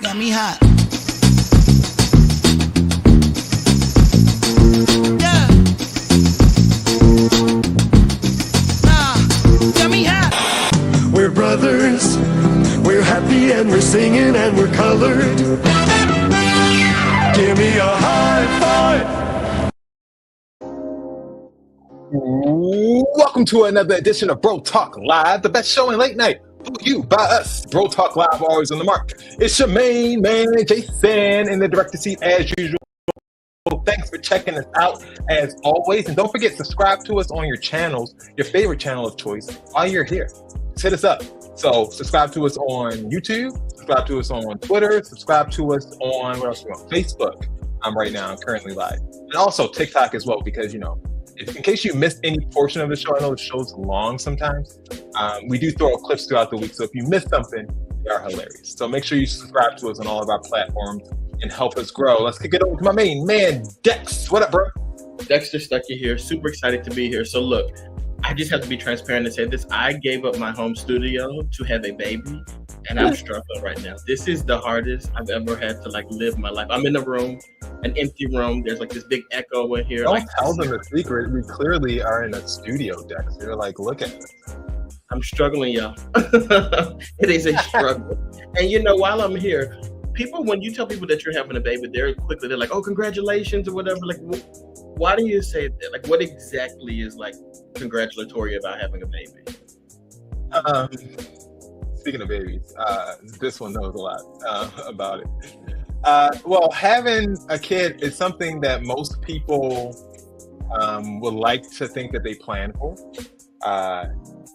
got me hot. Yeah. Got me hot. We're brothers, we're happy and we're singing and we're colored. Give me a high five. Welcome to another edition of Bro Talk Live, the best show in late night. Brought to you by us. Bro Talk Live, always on the mark. It's your main man, Jason, in the director seat as usual. Thanks for checking us out as always. And don't forget, subscribe to us on your channels, your favorite channel of choice, while you're here. Just hit us up. So subscribe to us on YouTube, subscribe to us on Twitter, subscribe to us on, what else we on? Facebook. I'm currently live. And also TikTok as well, because, you know, in case you missed any portion of the show, I know the show's long sometimes. We do throw clips throughout the week, so if you missed something, they are hilarious. So make sure you subscribe to us on all of our platforms and help us grow. Let's kick it over to my main man, Dex. What up, bro? Dexter Stuckey here. Super excited to be here. So look, I just have to be transparent and say this. I gave up my home studio to have a baby, and I'm struggling right now. This is the hardest I've ever had to live my life. I'm in a room, an empty room. There's this big echo in here. Don't tell them the secret. We clearly are in a studio, Dex. You're look at us. I'm struggling, y'all. It is a struggle. And you know, while I'm here, when you tell people that you're having a baby, they're like, oh, congratulations or whatever. Why do you say that? What exactly is congratulatory about having a baby? Speaking of babies, this one knows a lot about it. Well, having a kid is something that most people would like to think that they plan for.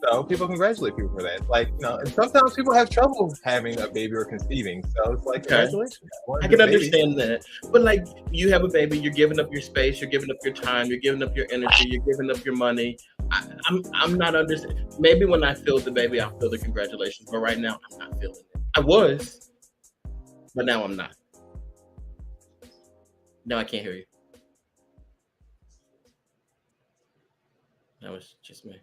So people congratulate people for that. And sometimes people have trouble having a baby or conceiving. So it's congratulations. I can understand that. But you have a baby, you're giving up your space, you're giving up your time, you're giving up your energy, you're giving up your money. I'm not understanding. Maybe when I feel the baby, I'll feel the congratulations. But right now, I'm not feeling it. I was, but now I'm not. No, I can't hear you. That was just me.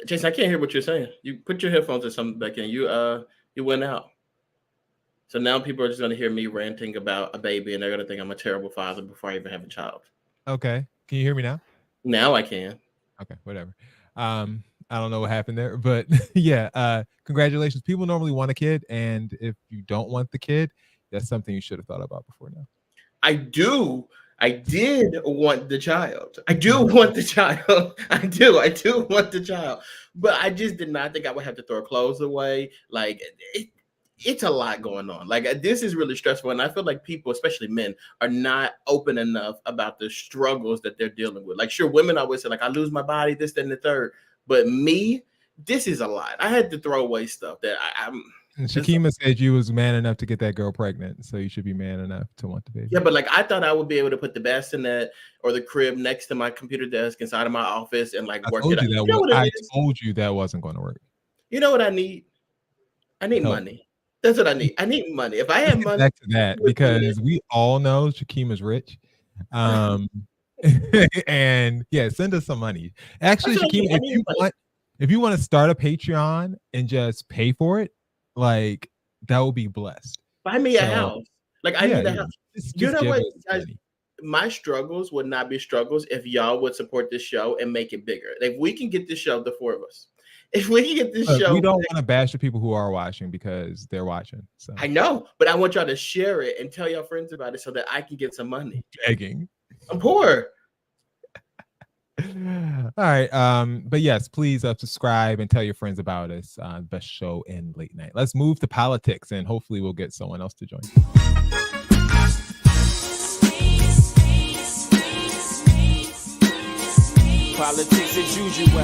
Jason, I can't hear what you're saying. You put your headphones or something back in. You went out. So now people are just going to hear me ranting about a baby, and they're going to think I'm a terrible father before I even have a child. Okay. Can you hear me now? Now I can. Okay, whatever. I don't know what happened there, but yeah, congratulations. People normally want a kid, and if you don't want the kid, that's something you should have thought about before now. I did want the child. I do want the child. I do want the child. But I just did not think I would have to throw clothes away. It's a lot going on. This is really stressful. And I feel like people, especially men, are not open enough about the struggles that they're dealing with. Sure, women always say, I lose my body, this, that, and the third. But me, this is a lot. I had to throw away stuff that I'm... And Shakima said you was man enough to get that girl pregnant, so you should be man enough to want the baby. Yeah, but I thought I would be able to put the bassinet or the crib next to my computer desk inside of my office and work it out. I told you that wasn't going to work. You know what I need? I need money. That's what I need. I need money. If I had money, back to that, because we all know Shakima's rich. And yeah, send us some money. Actually, Shakima, if you want to start a Patreon and just pay for it, that will be blessed. Buy me a house. I need a house. You know what, guys? Money. My struggles would not be struggles if y'all would support this show and make it bigger. If we can get this show, the four of us. If we can get this show, we don't want to bash the people who are watching because they're watching. So I know, but I want y'all to share it and tell your friends about it so that I can get some money. Begging. I'm poor. All right. But yes, please subscribe and tell your friends about us. Best show in late night. Let's move to politics, and hopefully we'll get someone else to join. Politics as usual.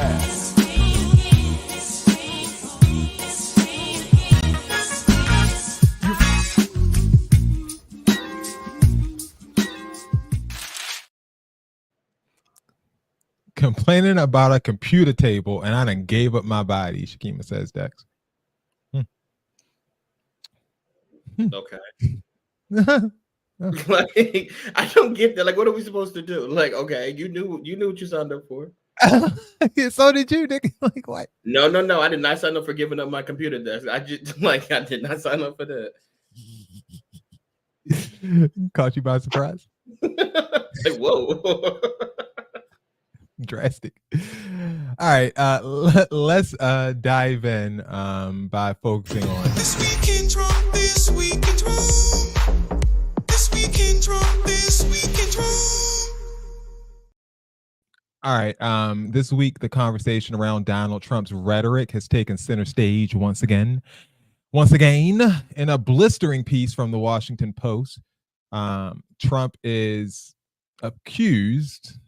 Complaining about a computer table, and I done gave up my body, Shakima says, Dex. Okay. I don't get that. What are we supposed to do? Okay, you knew what you signed up for. So did you, Nick. Like what? No. I did not sign up for giving up my computer desk. I did not sign up for that. Caught you by surprise. Like, whoa. Drastic. All right, let's dive in by focusing on This week in Trump, this week in Trump. This week in Trump, this week in Trump. All right. This week, the conversation around Donald Trump's rhetoric has taken center stage once again. In a blistering piece from the Washington Post, Trump is accused,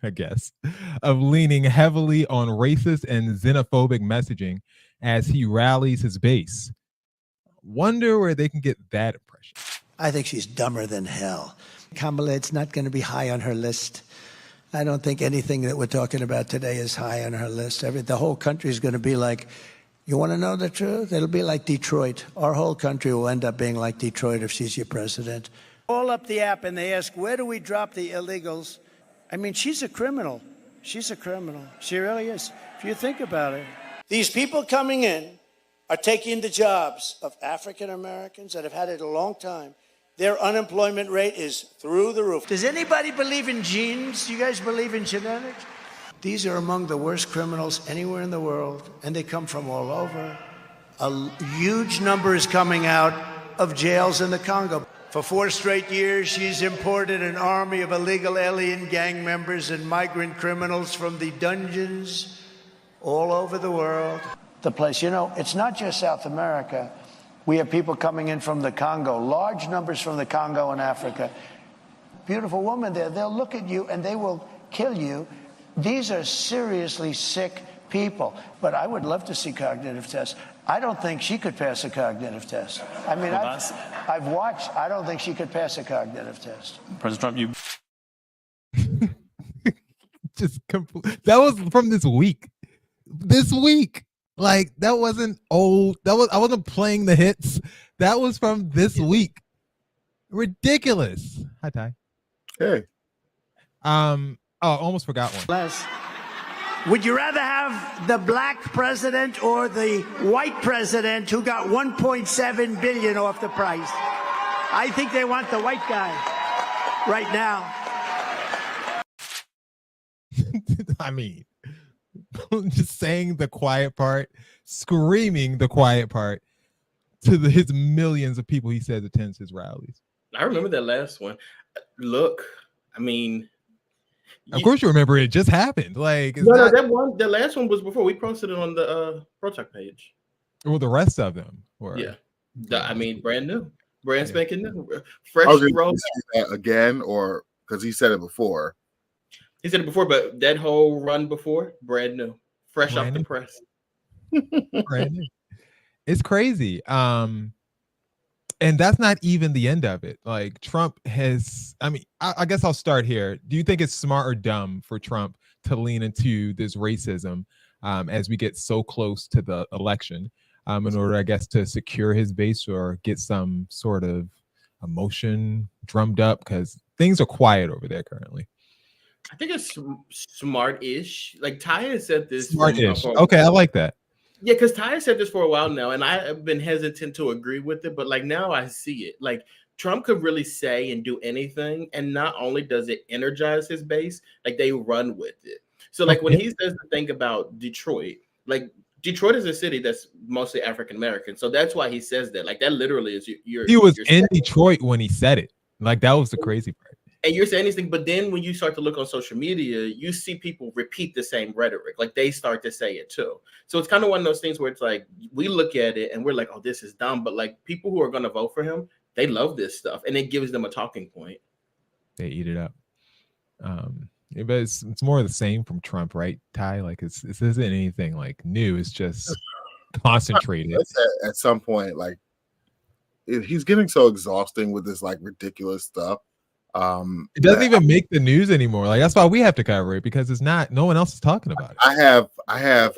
I guess, of leaning heavily on racist and xenophobic messaging as he rallies his base. Wonder where they can get that impression. I think she's dumber than hell. Kamala, it's not going to be high on her list. I don't think anything that we're talking about today is high on her list. The whole country is going to be like, you want to know the truth? It'll be like Detroit. Our whole country will end up being like Detroit if she's your president. Call up the app and they ask, where do we drop the illegals? I mean, she's a criminal. She's a criminal. She really is. If you think about it. These people coming in are taking the jobs of African Americans that have had it a long time. Their unemployment rate is through the roof. Does anybody believe in genes? Do you guys believe in genetics? These are among the worst criminals anywhere in the world, and they come from all over. A huge number is coming out of jails in the Congo. For 4 straight years, she's imported an army of illegal alien gang members and migrant criminals from the dungeons all over the world. The place, it's not just South America. We have people coming in from the Congo, large numbers from the Congo and Africa. Beautiful woman there. They'll look at you and they will kill you. These are seriously sick people. But I would love to see cognitive tests. I don't think she could pass a cognitive test. I mean, I've watched. I don't think she could pass a cognitive test. President Trump, you that was from this week. This week. Like, that wasn't old. I wasn't playing the hits. That was from this week. Ridiculous. Hi, Ty. Hey. Almost forgot one. Les, would you rather have the black president or the white president who got 1.7 billion off the price? I think they want the white guy right now. I mean, just saying the quiet part, screaming the quiet part to his millions of people he says attends his rallies. I remember that last one. Look, I mean, of course you remember it just happened. Like, no, the last one was before we posted it on the ProTalk page. Well, the rest of them were brand new, brand spanking new, fresh. I was going to say that again, or because he said it before. He said it before, but that whole run before, brand new, fresh off the press. Brand new. It's crazy. And that's not even the end of it. Like, Trump has, I guess I'll start here. Do you think it's smart or dumb for Trump to lean into this racism as we get so close to the election in order, I guess, to secure his base or get some sort of emotion drummed up? Because things are quiet over there currently. I think it's smart-ish. Like, Ty has said this. Smart-ish. Okay, I like that. Yeah, because Ty has said this for a while now, and I have been hesitant to agree with it, but like now I see it. Like, Trump could really say and do anything, and not only does it energize his base, like they run with it. So like when he says the thing about Detroit, like Detroit is a city that's mostly African American, so that's why he says that. Like that literally is your. He was in Detroit when he said it. Like that was the crazy part. And you're saying anything, but then when you start to look on social media, you see people repeat the same rhetoric. Like they start to say it too. So it's kind of one of those things where it's like we look at it and we're like, oh, this is dumb. But like people who are going to vote for him, they love this stuff, and it gives them a talking point. They eat it up. But it's more of the same from Trump, right, Ty? Like this isn't anything like new. It's just concentrated. At some point, like he's getting so exhausting with this like ridiculous stuff. It doesn't even make the news anymore. Like that's why we have to cover it, because it's not. No one else is talking about it. I have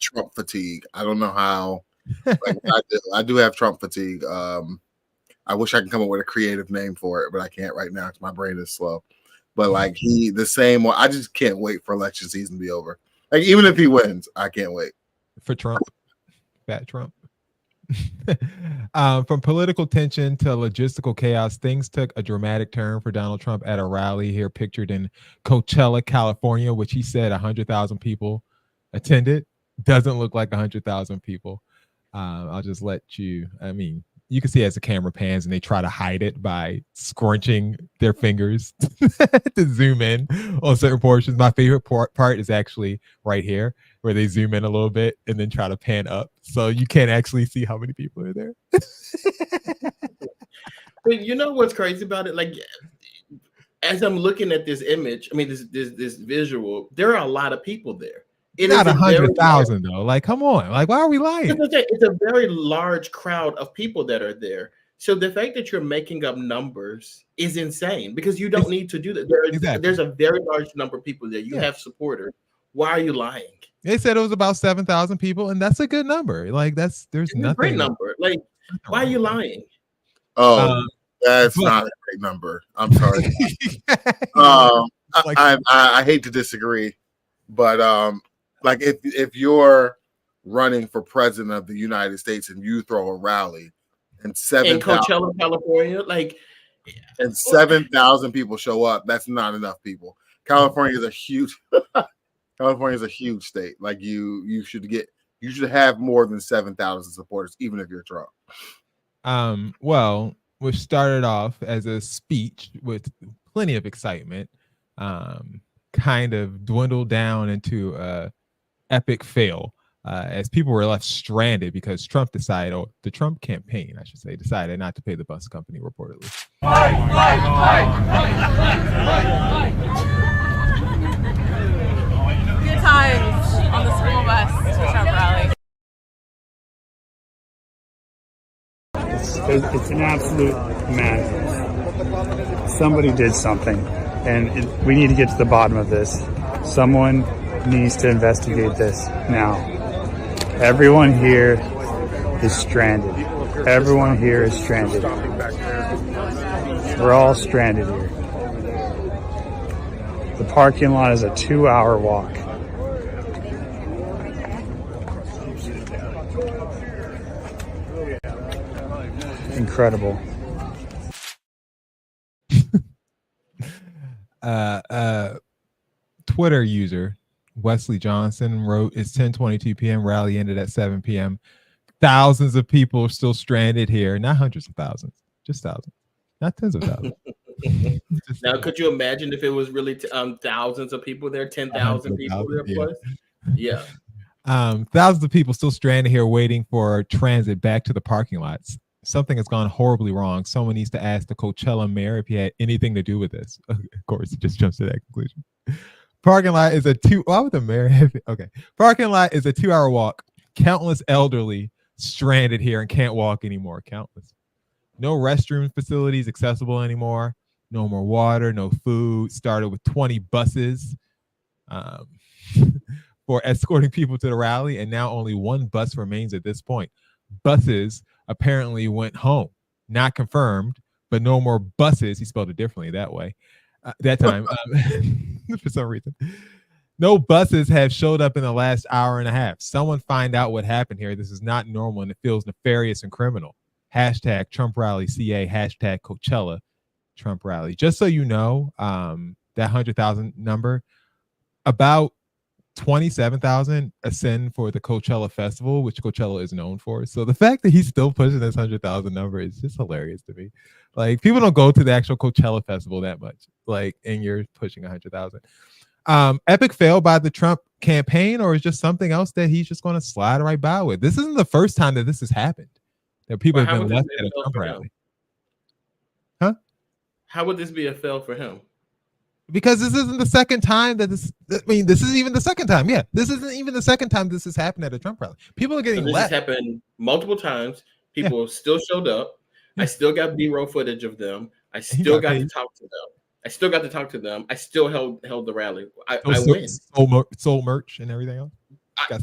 Trump fatigue. I don't know how. Like, I do have Trump fatigue. I wish I could come up with a creative name for it, but I can't right now because my brain is slow. But like the same one, I just can't wait for election season to be over. Like even if he wins, I can't wait. For Trump. Fat Trump. From political tension to logistical chaos, things took a dramatic turn for Donald Trump at a rally here pictured in Coachella, California, which he said 100,000 people attended. Doesn't look like 100,000 people. I'll just let you, you can see as the camera pans and they try to hide it by scrunching their fingers to zoom in on certain portions. My favorite part is actually right here where they zoom in a little bit and then try to pan up. So you can't actually see how many people are there. But you know what's crazy about it? Like, as I'm looking at this image, this visual, there are a lot of people there. It not 100,000 though. Like, come on. Like, why are we lying? It's a very large crowd of people that are there. So the fact that you're making up numbers is insane because you don't need to do that. There's a very large number of people there. You have supporters. Why are you lying? They said it was about 7,000 people, and that's a good number. Like, there's nothing. A great number. Like, why are you lying? Oh, that's not a great number. I'm sorry. I hate to disagree, but like if you're running for president of the United States and you throw a rally and in Coachella, California, and 7,000 people show up, that's not enough people. California is a huge state. Like you should have more than 7,000 supporters, even if you're Trump. Well, which started off as a speech with plenty of excitement, kind of dwindled down into a epic fail as people were left stranded because the Trump campaign, I should say, decided not to pay the bus company reportedly. Good times on the school bus to Trump rally. It's an absolute madness. Somebody did something, and we need to get to the bottom of this. Someone needs to investigate this now. Everyone here is stranded. Everyone here is stranded. We're all stranded here. The parking lot is a 2-hour walk. Incredible. Twitter user Wesley Johnson wrote, "It's 10:22 p.m. Rally ended at 7 p.m. Thousands of people are still stranded here. Not hundreds of thousands, just thousands, not tens of thousands." Now, could you imagine if it was really thousands of people there, 10,000 people there? Plus, yeah. Thousands of people still stranded here waiting for transit back to the parking lots. Something has gone horribly wrong. Someone needs to ask the Coachella mayor if he had anything to do with this. Of course, it just jumps to that conclusion. Parking lot is why would the mayor have it? Okay. Parking lot is a 2-hour walk. Countless elderly stranded here and can't walk anymore. Countless. No restroom facilities accessible anymore. No more water, no food. Started with 20 buses for escorting people to the rally, and now only one bus remains at this point. Buses apparently went home. Not confirmed, but no more buses. He spelled it differently that way. That time, for some reason. No buses have showed up in the last hour and a half. Someone find out what happened here. This is not normal, and it feels nefarious and criminal. Hashtag Trump Rally CA, hashtag Coachella Trump Rally. Just so you know, that 100,000 number, about 27,000 ascend for the Coachella Festival, which Coachella is known for. So the fact that he's still pushing this 100,000 number is just hilarious to me. Like, people don't go to the actual Coachella Festival that much, like, and you're pushing 100,000. Epic fail by the Trump campaign, or is just something else that he's just going to slide right by with? This isn't the first time that this has happened. That people have been left at a Trump rally. Huh? How would this be a fail for him? Because this isn't the second time that this isn't even the second time. Yeah, this isn't even the second time this has happened at a Trump rally. People are getting left. This has happened multiple times. People still showed up. I still got B-roll footage of them. I still got to talk to them. I still held the rally. I win. Sold merch and everything else.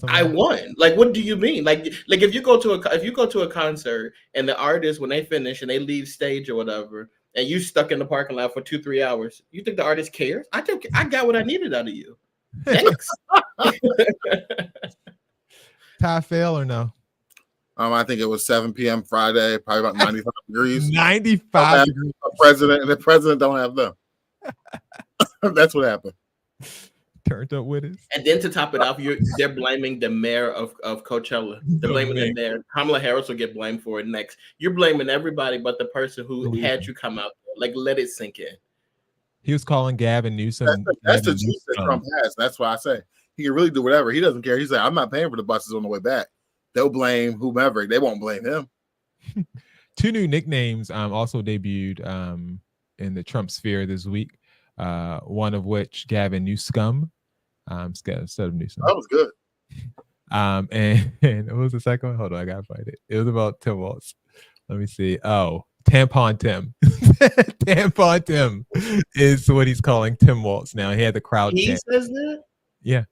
I won. Like, what do you mean? Like if you go to a concert and the artist, when they finish and they leave stage or whatever, and you stuck in the parking lot for 2-3 hours. You think the artist cares? I got what I needed out of you. Thanks. Tie fail or no? I think it was 7 p.m. Friday, probably about 95 degrees. 95 degrees. The president don't have them. That's what happened. Turned up with it. And then to top it off, they're blaming the mayor of Coachella. They're blaming the mayor. Kamala Harris will get blamed for it next. You're blaming everybody but the person who had you come out there. Like, let it sink in. He was calling Gavin Newsom. That's the juice that Trump has. That's why I say he can really do whatever. He doesn't care. He's like, I'm not paying for the buses on the way back. They'll blame whomever. They won't blame him. 2 new nicknames also debuted in the Trump sphere this week. One of which Gavin Newscum, instead of Newsom. That was good. And what was the second one? Hold on, I gotta find it. It was about Tim Walz. Let me see. Oh, Tampon Tim. Tampon Tim is what he's calling Tim Walz now. He had the crowd. He chant. says that? Yeah.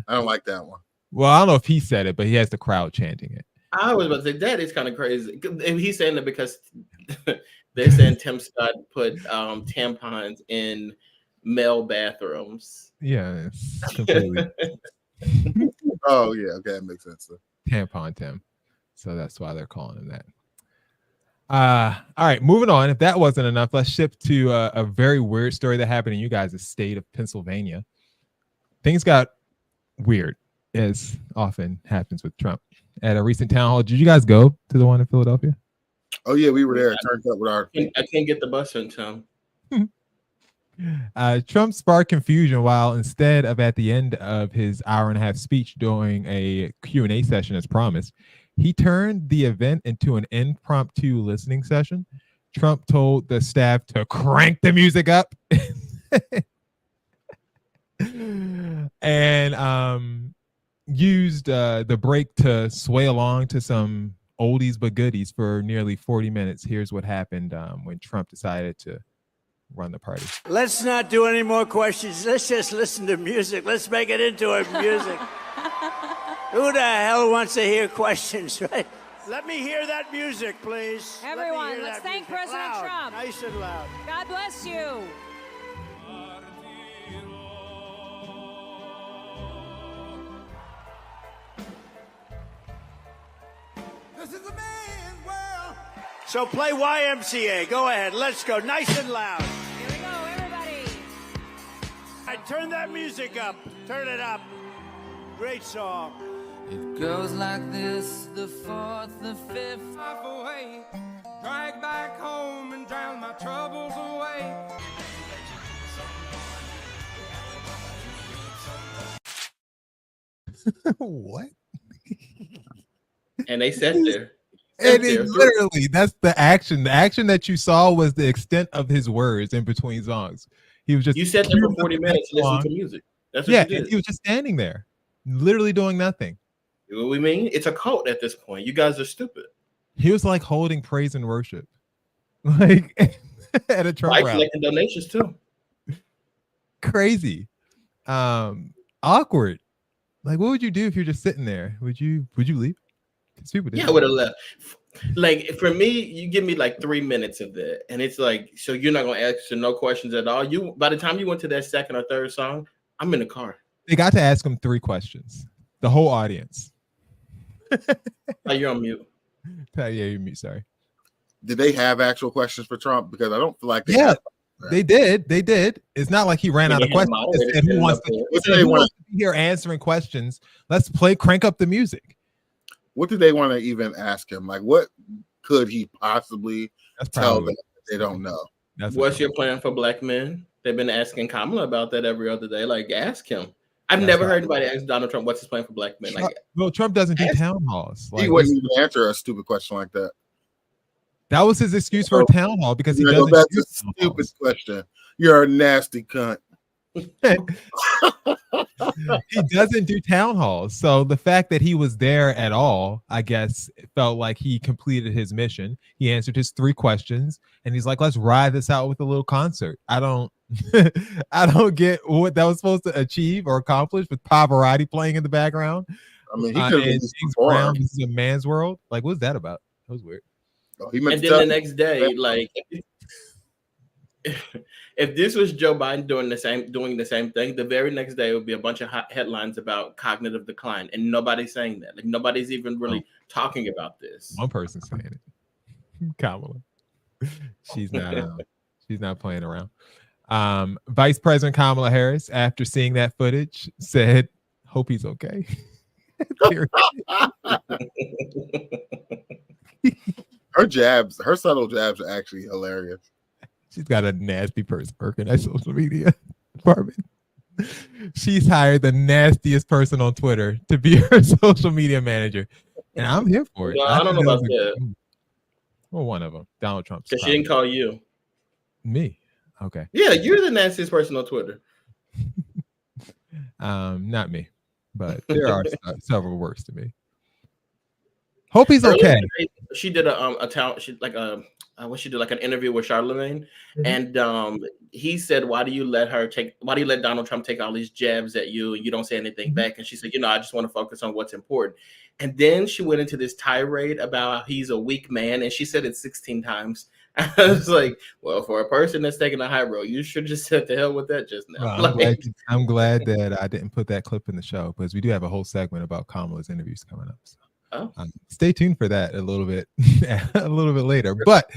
I don't like that one. Well, I don't know if he said it, but he has the crowd chanting it. I was about to say that is kind of crazy. And he's saying that because they're saying Tim Scott put tampons in male bathrooms. Yeah, it's completely. Oh yeah, okay, that makes sense. Tampon Tim. So that's why they're calling him that. All right, moving on. If that wasn't enough, let's shift to a very weird story that happened in you guys' state of Pennsylvania. Things got weird, as often happens with Trump. At a recent town hall, did you guys go to the one in Philadelphia? Oh yeah, we were there. Turned up with our. I can't get the bus in town. Trump sparked confusion while instead of at the end of his hour-and-a-half speech during a Q&A session as promised, he turned the event into an impromptu listening session. Trump told the staff to crank the music up and used the break to sway along to some oldies but goodies for nearly 40 minutes. Here's what happened when Trump decided to run the party. Let's not do any more questions. Let's just listen to music. Let's make it into a music. Who the hell wants to hear questions, right? Let me hear that music, please. Everyone, let's thank President Trump. Nice and loud. God bless you. This is a man's world. So play YMCA. Go ahead. Let's go. Nice and loud. Here we go, everybody. All right, turn that music up. Turn it up. Great song. It goes like this, the 4th, the 5th, half away. Drag back home and drown my troubles away. What? And they sat there. And it literally, that's the action. The action that you saw was the extent of his words in between songs. He was just. You sat there for 40 minutes listening to music. That's what you did. He was just standing there, literally doing nothing. You know what we mean? It's a cult at this point. You guys are stupid. He was like holding praise and worship, like at a Trump rally. Collecting donations too. Crazy, awkward. Like, what would you do if you're just sitting there? Would you leave? People I would have left. Like, for me, you give me like 3 minutes of that, and it's like, so you're not gonna answer no questions at all. You, by the time you went to that second or third song, I'm in the car. They got to ask him 3 questions. The whole audience. Oh, you're on mute. Yeah, you're mute. Sorry. Did they have actual questions for Trump? Because I don't feel like they they did. They did. It's not like he ran out of questions. Who wants to be here answering questions? Let's crank up the music. What did they want to even ask him? Like, what could he possibly tell them that they don't know? What's your plan for black men? They've been asking Kamala about that every other day. Like, ask him. I've never heard anybody ask Donald Trump what's his plan for black men. Like, well, Trump doesn't do town halls. He wouldn't even answer a stupid question like that. That was his excuse for a town hall because he doesn't. That's a stupid question. You're a nasty cunt. He doesn't do town halls. So the fact that he was there at all, I guess, it felt like he completed his mission. He answered his 3 questions and he's like, let's ride this out with a little concert. I don't get what that was supposed to achieve or accomplish with Pavarotti playing in the background. I mean, he could have Brown, this is a man's world. Like, what's that about? That was weird. And then the next day, like, if this was Joe Biden doing the same thing, the very next day it would be a bunch of hot headlines about cognitive decline, and nobody's saying that. Like nobody's even really talking about this. One person saying it. Kamala. She's not playing around. Vice President Kamala Harris, after seeing that footage, said, "Hope he's okay." Her subtle jabs are actually hilarious. She's got a nasty person working at social media department. She's hired the nastiest person on Twitter to be her social media manager, and I'm here for it. No, I don't know about that. Well, one of them, Donald Trump. Because she didn't call you. Me. Okay. Yeah, you're the nastiest person on Twitter. Not me, but there are several worse to me. Hope he's okay. She did she did like an interview with Charlemagne, and he said, "Why do you let Donald Trump take all these jabs at you and you don't say anything back?" And she said, "I just want to focus on what's important." And then she went into this tirade about how he's a weak man, and she said it 16 times. I was like, "Well, for a person that's taking a high road, you should just said the hell with that just now." Well, I'm glad that I didn't put that clip in the show because we do have a whole segment about Kamala's interviews coming up. So. Stay tuned for that a little bit later. But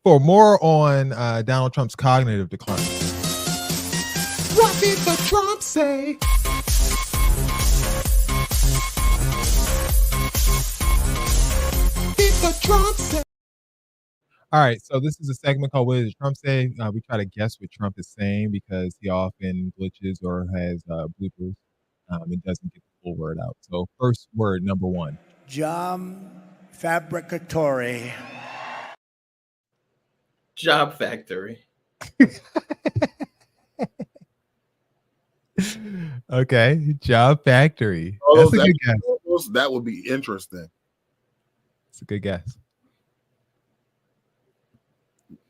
for more on Donald Trump's cognitive decline. What did the Trump say? Did the Trump say? All right, so this is a segment called "What Did Trump Say?" We try to guess what Trump is saying because he often glitches or has bloopers. It doesn't get the full word out. So first word, number one. Job fabricatory. Job factory. Okay, job factory. That's a good guess. That would be interesting. It's a good guess.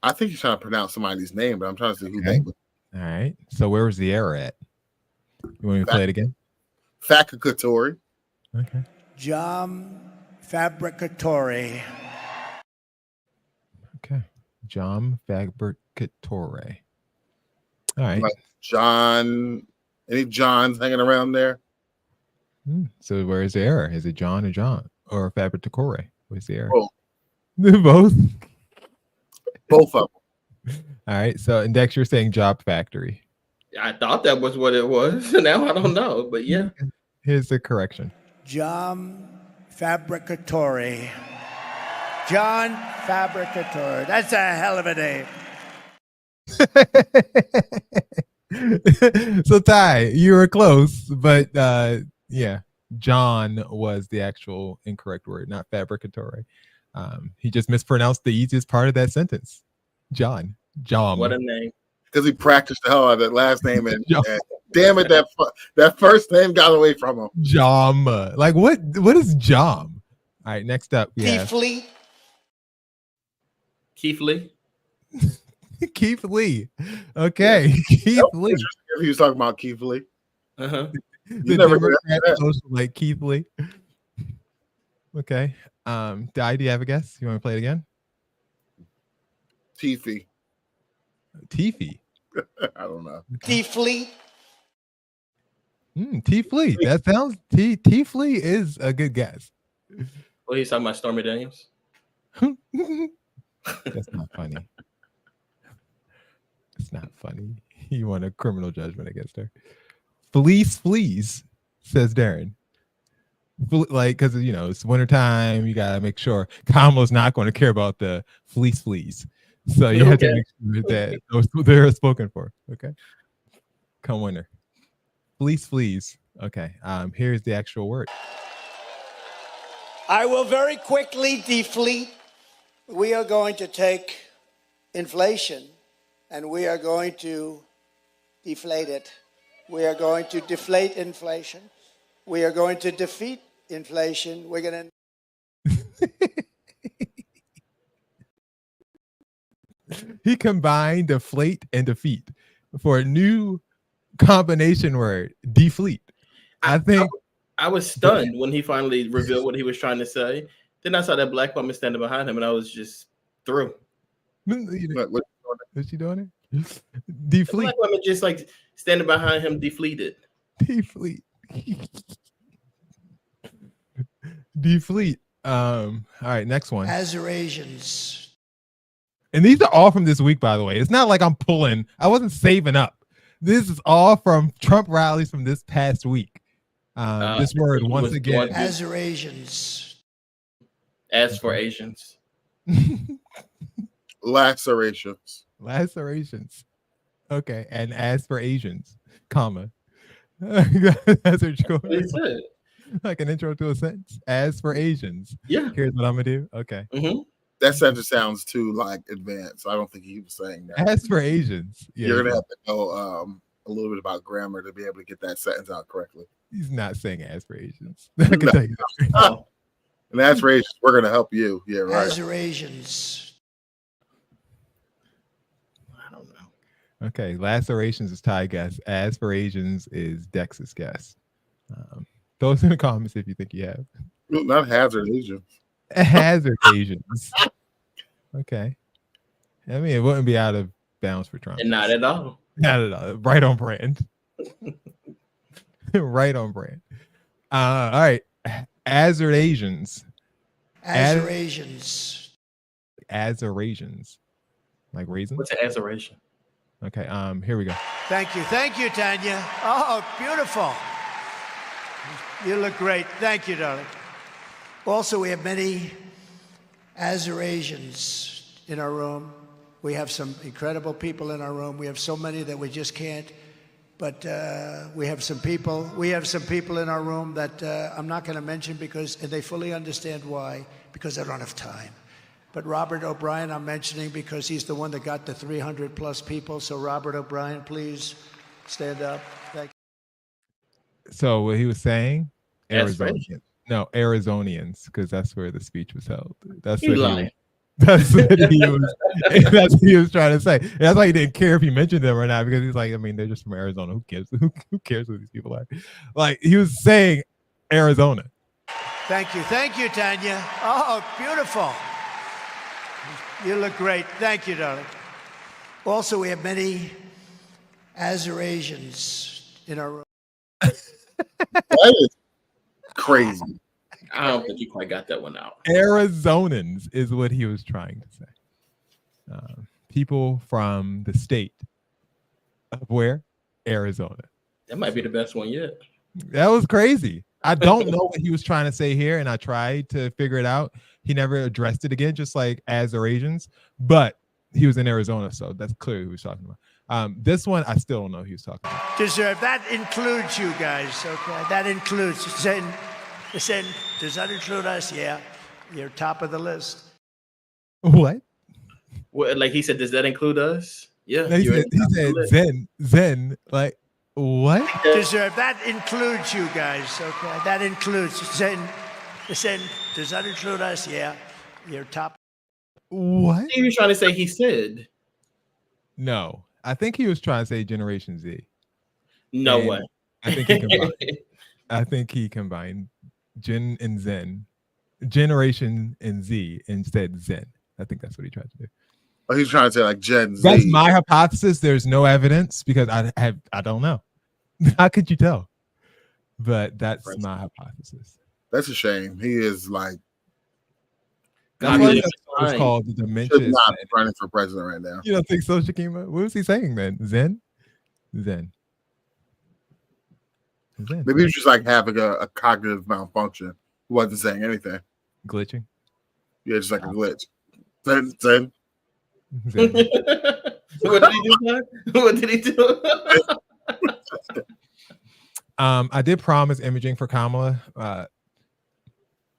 I think you're trying to pronounce somebody's name, but I'm trying to see who they would. All right. So where was the error at? You want me to play it again? Fabricatory. Okay. Job fabricatory. Okay. Job fabricatory. All right. Like John. Any Johns hanging around there? So where is the error? Is it John or John or fabricatory? Where's the error? Both. Both. Both of them. All right. So Index, you're saying job factory. I thought that was what it was. Now I don't know, but yeah. Here's the correction. Job fabricatory. John Fabricatory. That's a hell of a name. So Ty, you were close, but yeah, John was the actual incorrect word, not fabricatory. He just mispronounced the easiest part of that sentence. John. What a name. Because he practiced the hell out of that last name, and damn it, that first name got away from him. Jom. Like what is Jom? All right, next up we have Keith Lee. Keith Lee. Okay. Keith Lee. He was talking about Keith Lee. The never Democratic social like Keith Lee. Okay. Di, do you have a guess? You want to play it again? Teefy. Teefy. I don't know. Tiefly. Tiefly. That sounds Tiefly is a good guess. Well, he's talking about Stormy Daniels. That's not funny. It's not funny. You want a criminal judgment against her. Fleece, says Darren. Like, because it's wintertime, you gotta make sure Kamala's not going to care about the fleece. So you have to make sure that they're spoken for. Okay. Come winter. Fleece. Okay. Here's the actual word. I will very quickly defleet. We are going to take inflation and we are going to deflate it. We are going to deflate inflation. We are going to defeat inflation. We're going to. He combined deflate and defeat for a new combination word, defleet. I think I was stunned when he finally revealed what he was trying to say. Then I saw that black woman standing behind him, and I was just through. Is she doing it? Defleet. Black women just like standing behind him, defleeted. Defleet. Defleet. All right, next one. Azerasians. And these are all from this week, by the way. It's not like I'm pulling. I wasn't saving up. This is all from Trump rallies from this past week. This word once again. Azerasians. As for Asians. Lacerations. Lacerations. Okay, and as for Asians, comma. That's what you're going with. Like an intro to a sentence. As for Asians. Yeah. Here's what I'm gonna do. Okay. Mm-hmm. That sentence sounds too like advanced. I don't think he was saying that. As for Asians. Yeah, you're gonna have to know a little bit about grammar to be able to get that sentence out correctly. He's not saying as for Asians. I can tell you that. Oh. And as for Asians, we're gonna help you. Yeah, right. Azerasians. I don't know. Okay, lacerations is Ty guess. As for Asians is Dex's guess. Those in the comments if you think you have. Not hazard Asians. Hazard Asians. Okay. I mean, it wouldn't be out of bounds for Trump. And not at all. Not at all. Right on brand. Right on brand. All right. Azure Asians. Azerasians. Azerasians. Like raisins? What's an azeration? Okay. Here we go. Thank you, Tanya. Oh, beautiful. You look great. Thank you, darling. Also, we have many Azerasians in our room. We have some incredible people in our room. We have so many that we just can't. But we have some people. We have some people in our room that I'm not going to mention because, and they fully understand why, because I don't have time. But Robert O'Brien, I'm mentioning because he's the one that got the 300 plus people. So Robert O'Brien, please stand up. Thank you. So what he was saying, Arizonians. No, Arizonians, because that's where the speech was held. That's what that's what he was. That's what he was trying to say. And that's why he didn't care if he mentioned them or not, because he's like, I mean, they're just from Arizona. Who cares? Who cares who these people are? Like he was saying, Arizona. Thank you, Tanya. Oh, beautiful. You look great. Thank you, darling. Also, we have many Azerasians in our room. That is crazy. I don't think you quite got that one out. Arizonans is what he was trying to say. People from the state of where? Arizona. That might be the best one yet. That was crazy. I don't know what he was trying to say here, and I tried to figure it out. He never addressed it again, just like Azerasians, but he was in Arizona, so that's clearly who he was talking about. This one, I still don't know who he was talking about. Deserve. That includes you guys, okay? That includes. Does that include us? Yeah. You're top of the list. What? Well, like he said, does that include us? Yeah. No, he said Zen. Like, what? Deserve. That includes you guys, okay? That includes. Does that include us? Yeah. You're top. What? He was trying to say he said. No. I think he was trying to say Generation Z. No way. I think he combined Gen and Zen, Generation and Z, and said Zen. I think that's what he tried to do. Oh, he's trying to say like Gen Z. That's my hypothesis. There's no evidence because I don't know. How could you tell? But that's my hypothesis. That's a shame. He is like. That's why it's called the dementia. Should not be running for president right now. You don't think so, Shakima? What was he saying then? Zen. Maybe he was just like having a cognitive malfunction. He wasn't saying anything. Glitching. Yeah, just like a glitch. Zen. What did he do? What did he do? I did promise imaging for Kamala.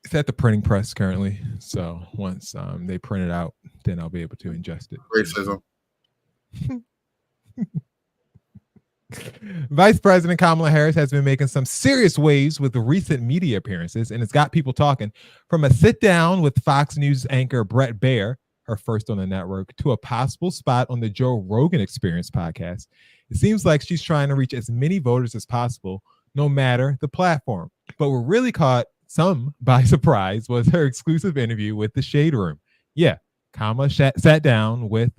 It's at the printing press currently. So once they print it out, then I'll be able to ingest it. Racism. Vice President Kamala Harris has been making some serious waves with the recent media appearances, and it's got people talking. From a sit down with Fox News anchor Brett Baer, her first on the network, to a possible spot on the Joe Rogan Experience podcast. It seems like she's trying to reach as many voters as possible, no matter the platform. But what really caught some by surprise was her exclusive interview with the Shade Room. Yeah, Kamala sat down with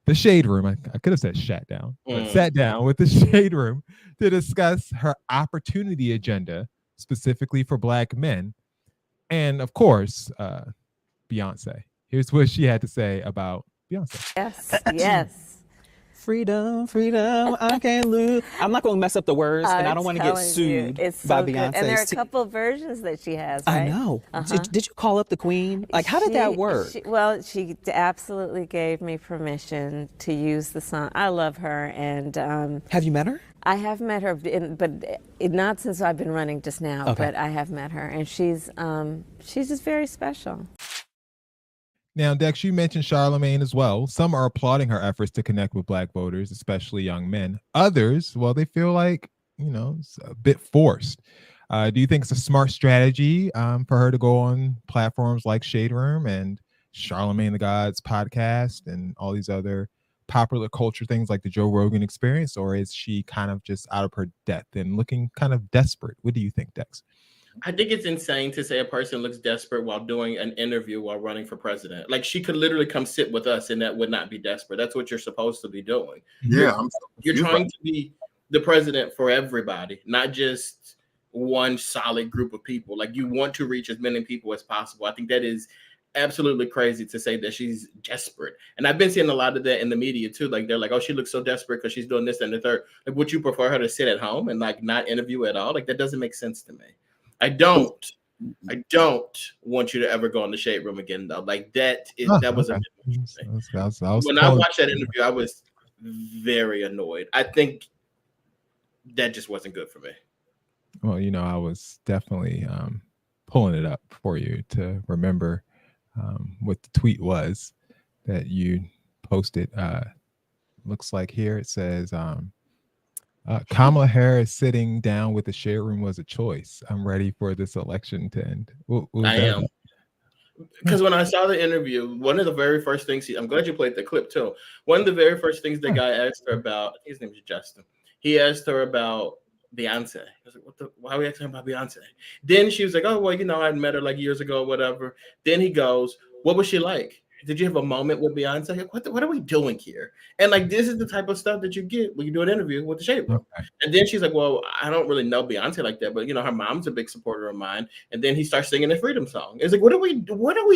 the the Shade Room. I could have said shat down, but sat down with the Shade Room to discuss her opportunity agenda, specifically for Black men. And of course, Beyonce. Here's what she had to say about Beyonce. Yes. Freedom, freedom, I can't lose. I'm not going to mess up the words, and I don't want to get sued by Beyonce. And there are a couple of versions that she has, right? I know. Did you call up the queen? Like, how did that work? She absolutely gave me permission to use the song. I love her. And have you met her? I have met her, but not since I've been running just now, okay. But I have met her. And she's just very special. Now, Dex, you mentioned Charlemagne as well. Some are applauding her efforts to connect with Black voters, especially young men. Others, well, they feel like, it's a bit forced. Do you think it's a smart strategy for her to go on platforms like Shade Room and Charlemagne the God's podcast and all these other popular culture things like the Joe Rogan Experience, or is she kind of just out of her depth and looking kind of desperate? What do you think, Dex? I think it's insane to say a person looks desperate while doing an interview while running for president. Like, she could literally come sit with us and that would not be desperate. That's what you're supposed to be doing. Yeah. You're trying to be the president for everybody, not just one solid group of people. Like, you want to reach as many people as possible. I think that is absolutely crazy to say that she's desperate. And I've been seeing a lot of that in the media too. Like, they're like, oh, she looks so desperate because she's doing this and the third. Like, would you prefer her to sit at home and like not interview at all? Like, that doesn't make sense to me. I don't want you to ever go in the Shade Room again, though. Like, that was a when I watched that interview, I was very annoyed. I think that just wasn't good for me. Well, I was definitely pulling it up for you to remember what the tweet was that you posted. Looks like here it says, Kamala Harris sitting down with the Shade Room was a choice. I'm ready for this election to end. I am. Because when I saw the interview, one of the very first things I'm glad you played the clip too. One of the very first things the guy asked her about, his name is Justin. He asked her about Beyonce. I was like, why are we asking about Beyonce? Then she was like, oh, well, I'd met her like years ago or whatever. Then he goes, what was she like? Did you have a moment with Beyonce? Like, what are we doing here? And like, this is the type of stuff that you get when you do an interview with the Shade Room. Okay. And then she's like, well, I don't really know Beyonce like that, but her mom's a big supporter of mine. And then he starts singing the Freedom song. It's like, what are we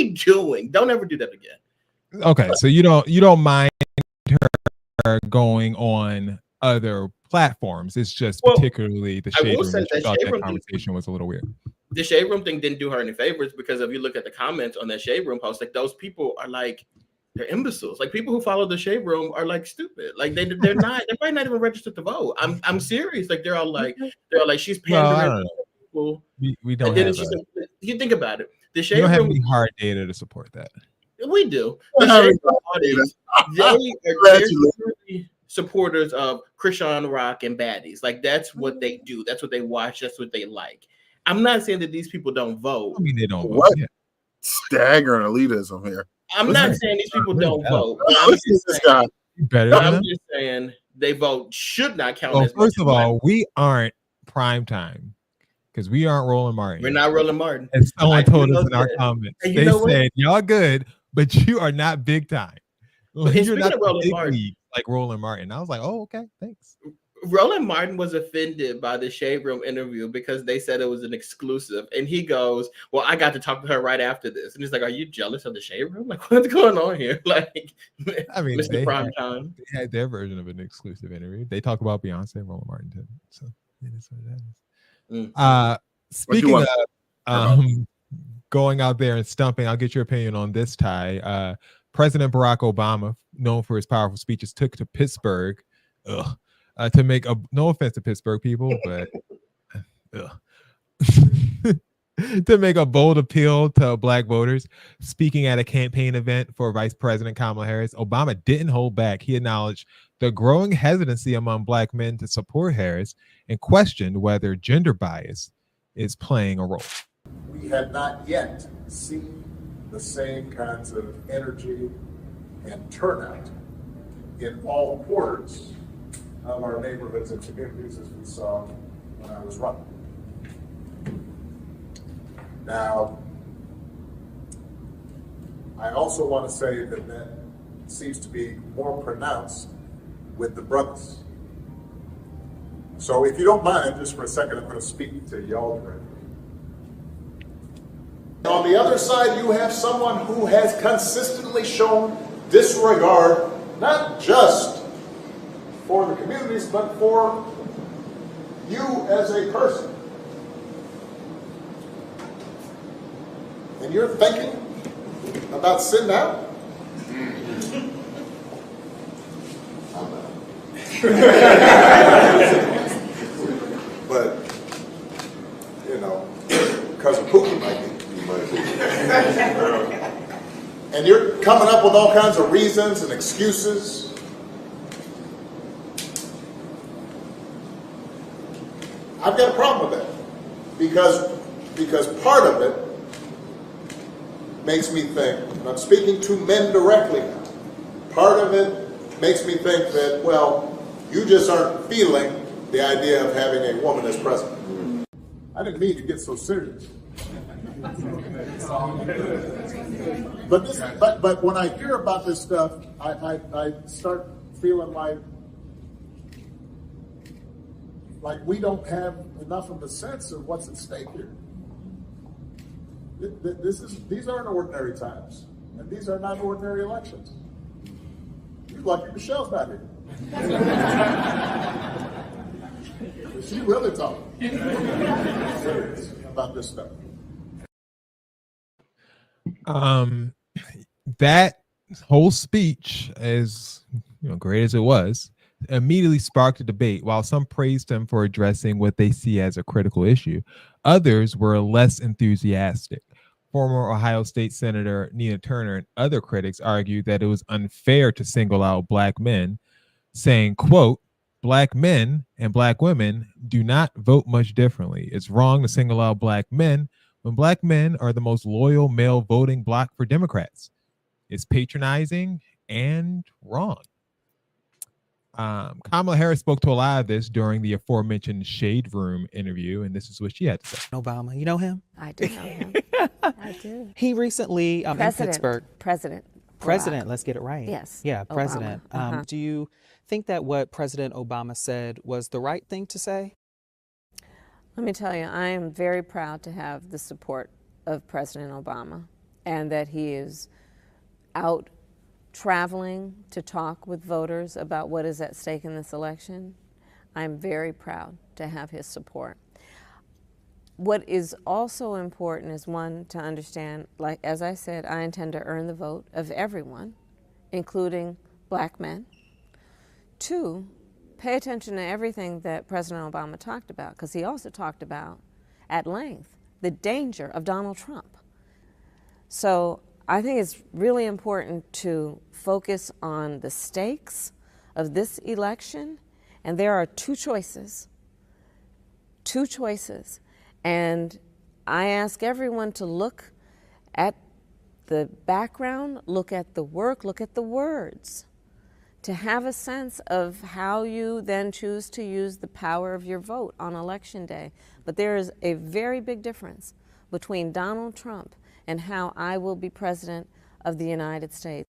doing? Don't ever do that again. Okay, so you don't mind her going on other platforms. It's just particularly the Shade Room. That conversation was a little weird. The Shade Room thing didn't do her any favors, because if you look at the comments on that Shade Room post, like, those people are like, they're imbeciles. Like, people who follow the Shade Room are like stupid. Like, they're probably not even registered to vote. I'm serious. Like, they're all like she's pandering to people. We don't have like, you think about it. The Shade Room, don't have any hard data to support that. We do. The Shade Room audience, they are very supporters of Krishan Rock and baddies. Like, that's what they do. That's what they watch. That's what they like. I'm not saying that these people don't vote. I mean, they don't vote. What? Yeah. Staggering elitism here. I'm not saying these people don't vote. I'm just saying they vote should not count. Well, first of all, we aren't prime time because we aren't Roland Martin. We're not Roland Martin. And someone told us in our comments, they said, y'all good, but you are not big time. You're not Roland Martin. Like Roland Martin. I was like, oh, okay, thanks. Roland Martin was offended by the Shade Room interview because they said it was an exclusive. And he goes, well, I got to talk to her right after this. And he's like, are you jealous of the Shade Room? Like, what's going on here? Like, I mean, Mr. Primetime. They had their version of an exclusive interview. They talk about Beyonce and Roland Martin too. So it is what that is. Speaking of going out there and stumping, I'll get your opinion on this, Ty. President Barack Obama, known for his powerful speeches, took to Pittsburgh to make a, no offense to Pittsburgh people, but to make a bold appeal to Black voters. Speaking at a campaign event for Vice President Kamala Harris, Obama didn't hold back. He acknowledged the growing hesitancy among Black men to support Harris and questioned whether gender bias is playing a role. We had not yet seen the same kinds of energy and turnout in all quarters of our neighborhoods and communities as we saw when I was running. Now, I also want to say that seems to be more pronounced with the brothers. So if you don't mind, just for a second, I'm going to speak to y'all directly. On the other side, you have someone who has consistently shown disregard, not just for the communities, but for you as a person. And you're thinking about sitting out? But, you know, because of Pookie might be. And you're coming up with all kinds of reasons and excuses. I've got a problem with that because part of it makes me think, and I'm speaking to men directly now, part of it makes me think that, well, you just aren't feeling the idea of having a woman as president. I didn't mean to get so serious. But when I hear about this stuff, I start feeling like we don't have enough of a sense of what's at stake here. These aren't ordinary times, and these are not ordinary elections. You're lucky Michelle's not here. She really talking serious about this stuff. That whole speech, as great as it was, immediately sparked a debate. While some praised him for addressing what they see as a critical issue, others were less enthusiastic. Former Ohio State Senator Nina Turner and other critics argued that it was unfair to single out Black men, saying, quote, "Black men and Black women do not vote much differently. It's wrong to single out Black men when Black men are the most loyal male voting bloc for Democrats. It's patronizing and wrong." Kamala Harris spoke to a lot of this during the aforementioned Shade Room interview, and this is what she had to say. Obama, you know him? I do know him. I do. He recently in Pittsburgh. President, let's get it right. Yes. Yeah, Obama. President. Do you think that what President Obama said was the right thing to say? Let me tell you, I am very proud to have the support of President Obama, and that he is out traveling to talk with voters about what is at stake in this election. I'm very proud to have his support. What is also important is, one, to understand, like as I said, I intend to earn the vote of everyone, including Black men. Two, pay attention to everything that President Obama talked about, because he also talked about at length the danger of Donald Trump. So I think it's really important to focus on the stakes of this election, and there are two choices. And I ask everyone to look at the background, look at the work, look at the words, to have a sense of how you then choose to use the power of your vote on Election Day. But there is a very big difference between Donald Trump and how I will be president of the United States.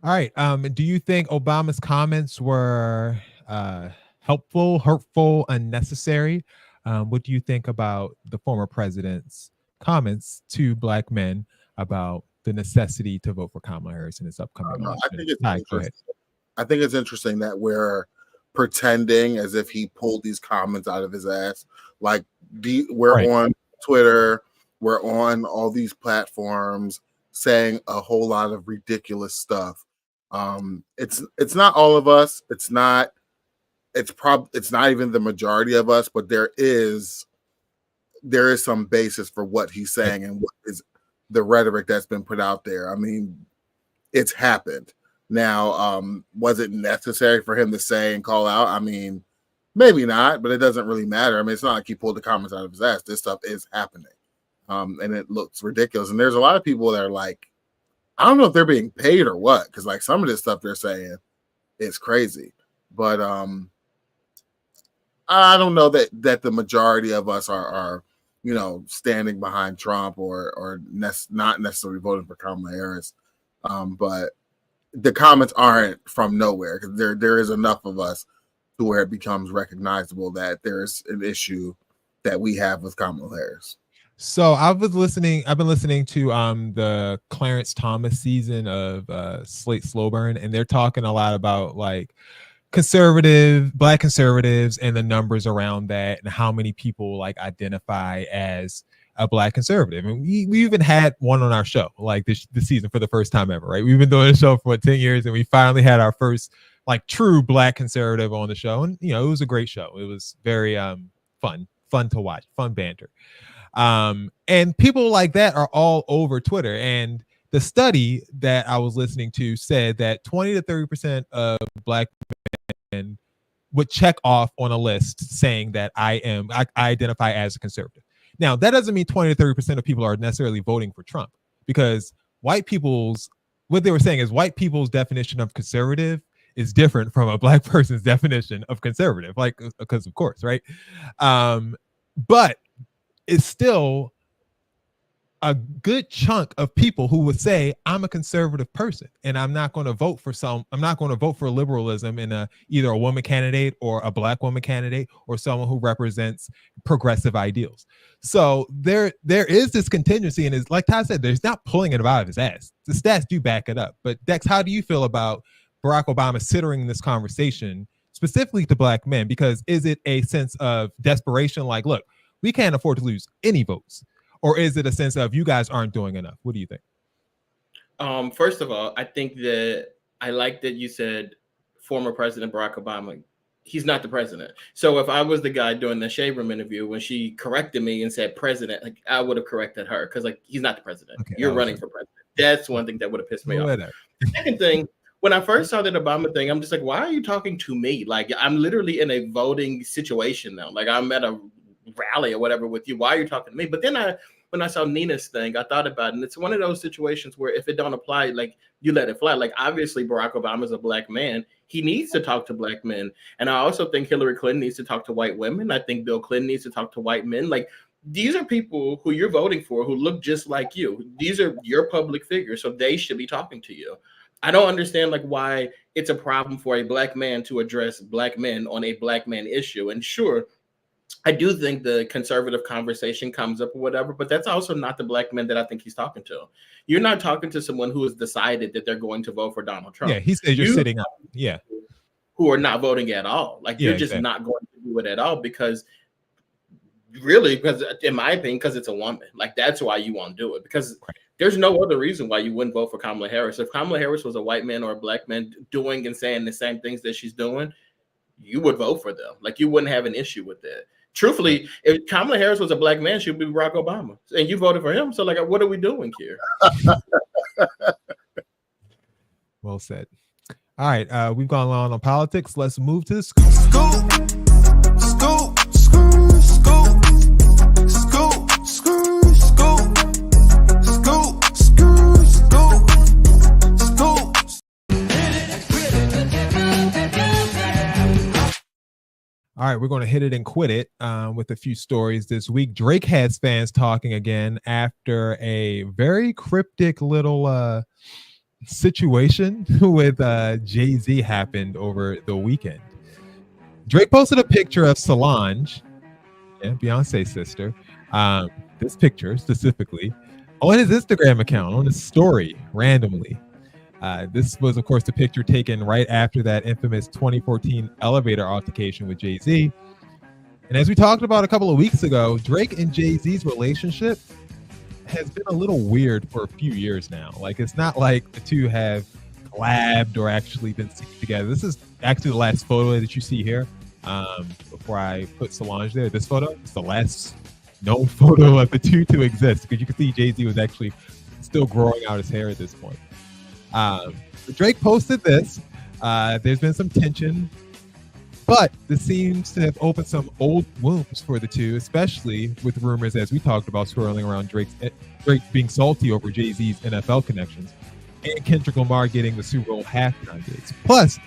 All right. Do you think Obama's comments were helpful, hurtful, unnecessary? What do you think about the former president's comments to Black men about the necessity to vote for Kamala Harris in this upcoming election? I think it's interesting that we're pretending as if he pulled these comments out of his ass. Like we're on Twitter, we're on all these platforms saying a whole lot of ridiculous stuff. It's not all of us. It's not even the majority of us, but there is some basis for what he's saying and what is the rhetoric that's been put out there. I mean, it's happened. Now, was it necessary for him to say and call out? I mean, maybe not, but it doesn't really matter. I mean, it's not like he pulled the comments out of his ass. This stuff is happening. And it looks ridiculous. And there's a lot of people that are like, I don't know if they're being paid or what, because like some of this stuff they're saying is crazy. But I don't know that the majority of us are standing behind Trump or not necessarily voting for Kamala Harris. But the comments aren't from nowhere because there is enough of us to where it becomes recognizable that there's an issue that we have with Kamala Harris. So I've been listening to the Clarence Thomas season of Slate Slow Burn, and they're talking a lot about like black conservatives and the numbers around that and how many people like identify as a black conservative. And we even had one on our show like this season for the first time ever, right? We've been doing the show for 10 years and we finally had our first like true black conservative on the show. And it was a great show. It was very fun to watch, fun banter. And people like that are all over Twitter. And the study that I was listening to said that 20 to 30% of black men would check off on a list saying that I identify as a conservative. Now, that doesn't mean 20 to 30% of people are necessarily voting for Trump, because what they were saying is white people's definition of conservative is different from a black person's definition of conservative, like, because of course, right? But it's still a good chunk of people who would say I'm a conservative person and I'm not going to vote for liberalism in either a woman candidate or a black woman candidate or someone who represents progressive ideals. So there is this contingency, and it's like Todd said, there's not pulling it out of his ass. The stats do back it up. But Dex, how do you feel about Barack Obama centering this conversation specifically to black men? Because is it a sense of desperation, like, look, we can't afford to lose any votes? Or is it a sense of you guys aren't doing enough? What do you think? First of all, I think that I like that you said former President Barack Obama. He's not the president. So if I was the guy doing the Shade Room interview when she corrected me and said president, like I would have corrected her because like he's not the president. Okay, you're running for president. That's one thing that would have pissed me off. The second thing, when I first saw that Obama thing, I'm just like, why are you talking to me? Like I'm literally in a voting situation now. Like I'm at a rally or whatever with you. Why are you talking to me? But then when I saw Nina's thing, I thought about it, and it's one of those situations where if it don't apply, like you let it fly. Like obviously Barack Obama is a black man. He needs to talk to black men. And I also think Hillary Clinton needs to talk to white women. I think Bill Clinton needs to talk to white men. Like these are people who you're voting for who look just like you. These are your public figures, so they should be talking to you. I don't understand like why it's a problem for a black man to address black men on a black man issue. And sure, I do think the conservative conversation comes up or whatever, but that's also not the black men that I think he's talking to. You're not talking to someone who has decided that they're going to vote for Donald Trump. Yeah, he said you're sitting up. Yeah. Who are not voting at all. Like you're just not going to do it at all because in my opinion, because it's a woman. Like that's why you won't do it, because there's no other reason why you wouldn't vote for Kamala Harris. If Kamala Harris was a white man or a black man doing and saying the same things that she's doing, you would vote for them. Like you wouldn't have an issue with that. Truthfully, if Kamala Harris was a black man, she'd be Barack Obama, and you voted for him. So, like, what are we doing here? Well said. All right, we've gone on politics. Let's move to the scoop. All right, we're going to hit it and quit it with a few stories this week. Drake has fans talking again after a very cryptic little situation with Jay-Z happened over the weekend. Drake posted a picture of Solange, Beyonce's sister, this picture specifically, on his Instagram account, on his story, randomly. This was, of course, the picture taken right after that infamous 2014 elevator altercation with Jay-Z. And as we talked about a couple of weeks ago, Drake and Jay-Z's relationship has been a little weird for a few years now. Like, it's not like the two have collabed or actually been seen together. This is actually the last photo that you see here. Before I put Solange there, this photo is the last known photo of the two to exist, because you can see Jay-Z was actually still growing out his hair at this point. Drake posted this. There's been some tension, but this seems to have opened some old wounds for the two, especially with rumors, as we talked about, swirling around Drake being salty over Jay-Z's NFL connections and Kendrick Lamar getting the Super Bowl halftime gigs. Plus,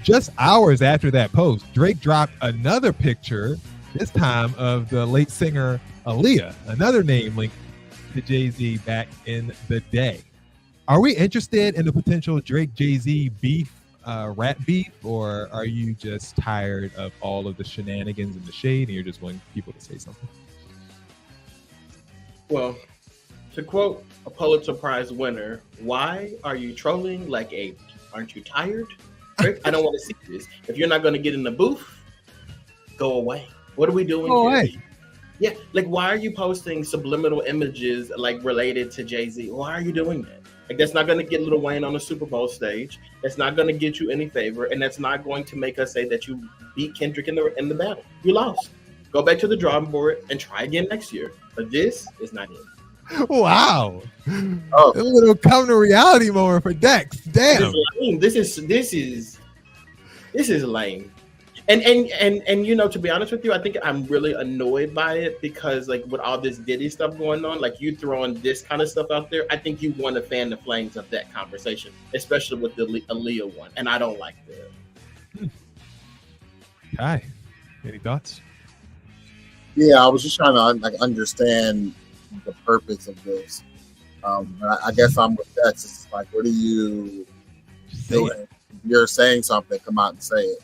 just hours after that post, Drake dropped another picture, this time of the late singer Aaliyah, another name linked to Jay-Z back in the day. Are we interested in the potential Drake Jay-Z beef, rap beef, or are you just tired of all of the shenanigans and the shade, and you're just wanting people to say something? Well, to quote a Pulitzer Prize winner, why are you trolling like a? Aren't you tired? Drake, I don't want to see this. If you're not going to get in the booth, go away. What are we doing Go here? away. Yeah, like why are you posting subliminal images like related to Jay-Z? Why are you doing that? Like that's not going to get Lil Wayne on the Super Bowl stage. That's not going to get you any favor, and that's not going to make us say that you beat Kendrick in the battle. You lost. Go back to the drawing board and try again next year. But this is not it. Wow. A little come to reality moment for Dex. Damn. This is lame. And you know, to be honest with you, I think I'm really annoyed by it because like with all this Diddy stuff going on, like you throwing this kind of stuff out there, I think you want to fan the flames of that conversation, especially with the Aaliyah one, and I don't like that. Hi. Any thoughts? Yeah, I was just trying to understand the purpose of this. I guess I'm with Dex. It's like, what are you doing? If you're saying something, come out and say it.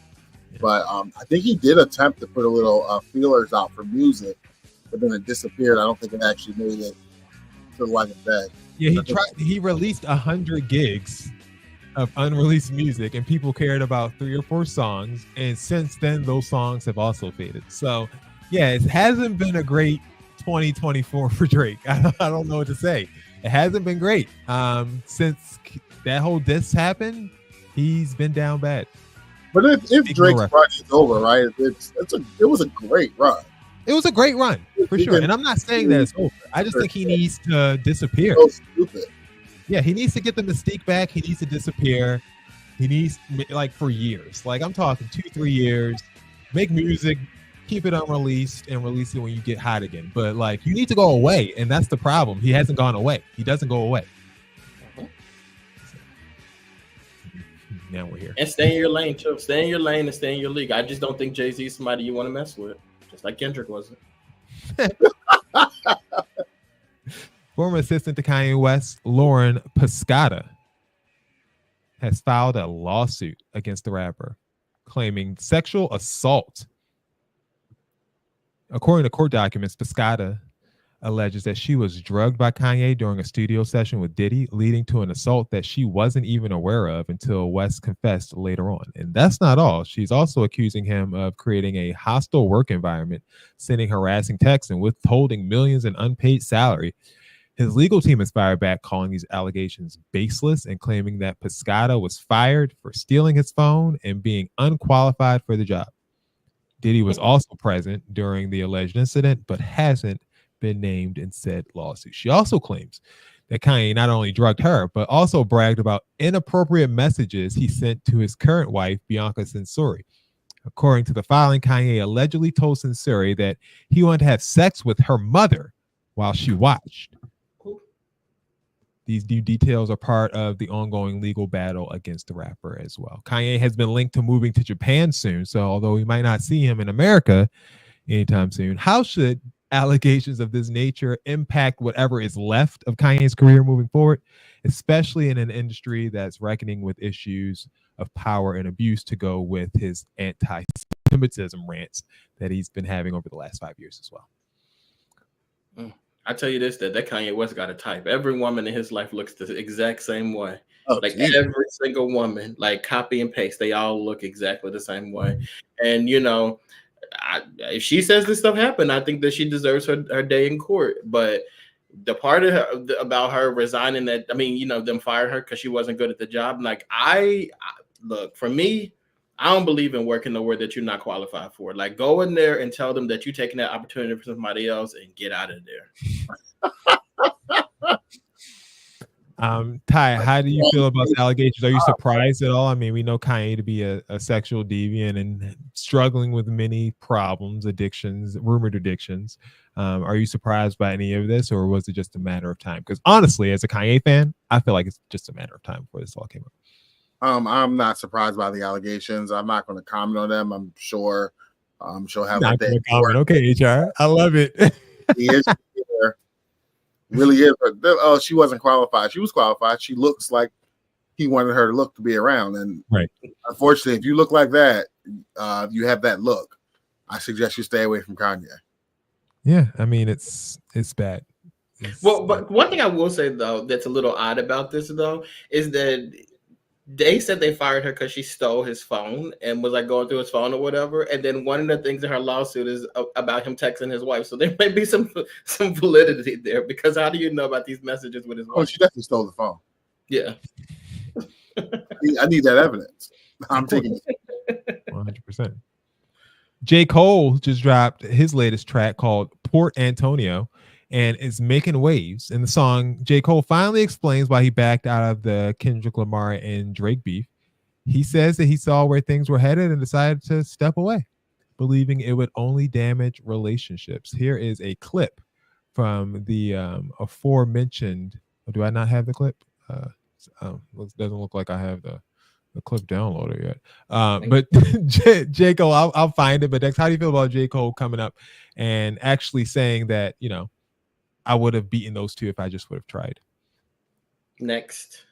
But I think he did attempt to put a little feelers out for music, but then it disappeared. I don't think it actually made it to the light of day. Yeah, he released 100 gigs of unreleased music, and people cared about 3 or 4 songs. And since then, those songs have also faded. So, yeah, it hasn't been a great 2024 for Drake. I don't know what to say. It hasn't been great. Since that whole diss happened, he's been down bad. But if Drake's run is over, right? It was a great run. It was a great run for sure, and I'm not saying that it's over. I just think he needs to disappear. So stupid. Yeah, he needs to get the mystique back. He needs to disappear. He needs like for years. Like I'm talking 2-3 years. Make music, keep it unreleased, and release it when you get hot again. But like you need to go away, and that's the problem. He hasn't gone away. He doesn't go away. Now we're here. And stay in your lane too. Stay in your lane and stay in your league. I just don't think Jay-Z is somebody you want to mess with. Just like Kendrick wasn't. Former assistant to Kanye West, Lauren Piscata, has filed a lawsuit against the rapper, claiming sexual assault. According to court documents, Piscata alleges that she was drugged by Kanye during a studio session with Diddy, leading to an assault that she wasn't even aware of until West confessed later on. And that's not all. She's also accusing him of creating a hostile work environment, sending harassing texts, and withholding millions in unpaid salary. His legal team has fired back, calling these allegations baseless and claiming that Piscata was fired for stealing his phone and being unqualified for the job. Diddy was also present during the alleged incident, but hasn't been named in said lawsuit. She also claims that Kanye not only drugged her, but also bragged about inappropriate messages he sent to his current wife, Bianca Censori. According to the filing, Kanye allegedly told Censori that he wanted to have sex with her mother while she watched. These new details are part of the ongoing legal battle against the rapper as well. Kanye has been linked to moving to Japan soon, so although we might not see him in America anytime soon, how should allegations of this nature impact whatever is left of Kanye's career moving forward, especially in an industry that's reckoning with issues of power and abuse to go with his anti-Semitism rants that he's been having over the last 5 years as well? I tell you this, that Kanye West got a type. Every woman in his life looks the exact same way. Like every single woman, like copy and paste, they all look exactly the same way. And you know, if she says this stuff happened, I think that she deserves her day in court. But the part of her, about her resigning, that I mean, you know, them fired her because she wasn't good at the job. Like I look, for me, I don't believe in working nowhere that you're not qualified for. Like go in there and tell them that you're taking that opportunity for somebody else and get out of there. Ty, how do you feel about the allegations? Are you surprised at all? I mean, we know Kanye to be a sexual deviant and struggling with many problems, addictions, rumored addictions. Are you surprised by any of this, or was it just a matter of time? Because honestly, as a Kanye fan, I feel like it's just a matter of time before this all came up. I'm not surprised by the allegations. I'm not going to comment on them. I'm sure she'll have a day. Okay, HR. I love it. He is here. Really is. But, she wasn't qualified. She was qualified. She looks like he wanted her to look to be around. And right. Unfortunately, if you look like that, you have that look. I suggest you stay away from Kanye. Yeah, I mean it's bad. But one thing I will say though that's a little odd about this though is that they said they fired her because she stole his phone and was like going through his phone or whatever. And then one of the things in her lawsuit is about him texting his wife. So there may be some validity there, because how do you know about these messages with his wife? Oh, she definitely stole the phone. Yeah. I need that evidence. I'm taking it. 100%. J. Cole just dropped his latest track called Port Antonio and is making waves. In the song, J. Cole finally explains why he backed out of the Kendrick Lamar and Drake beef. He says that he saw where things were headed and decided to step away, believing it would only damage relationships. Here is a clip from the aforementioned. Do I not have the clip? Doesn't look like I have the clip downloaded yet. But J. Cole, I'll find it. But Dex, how do you feel about J. Cole coming up and actually saying that, you know, I would have beaten those two if I just would have tried? Next.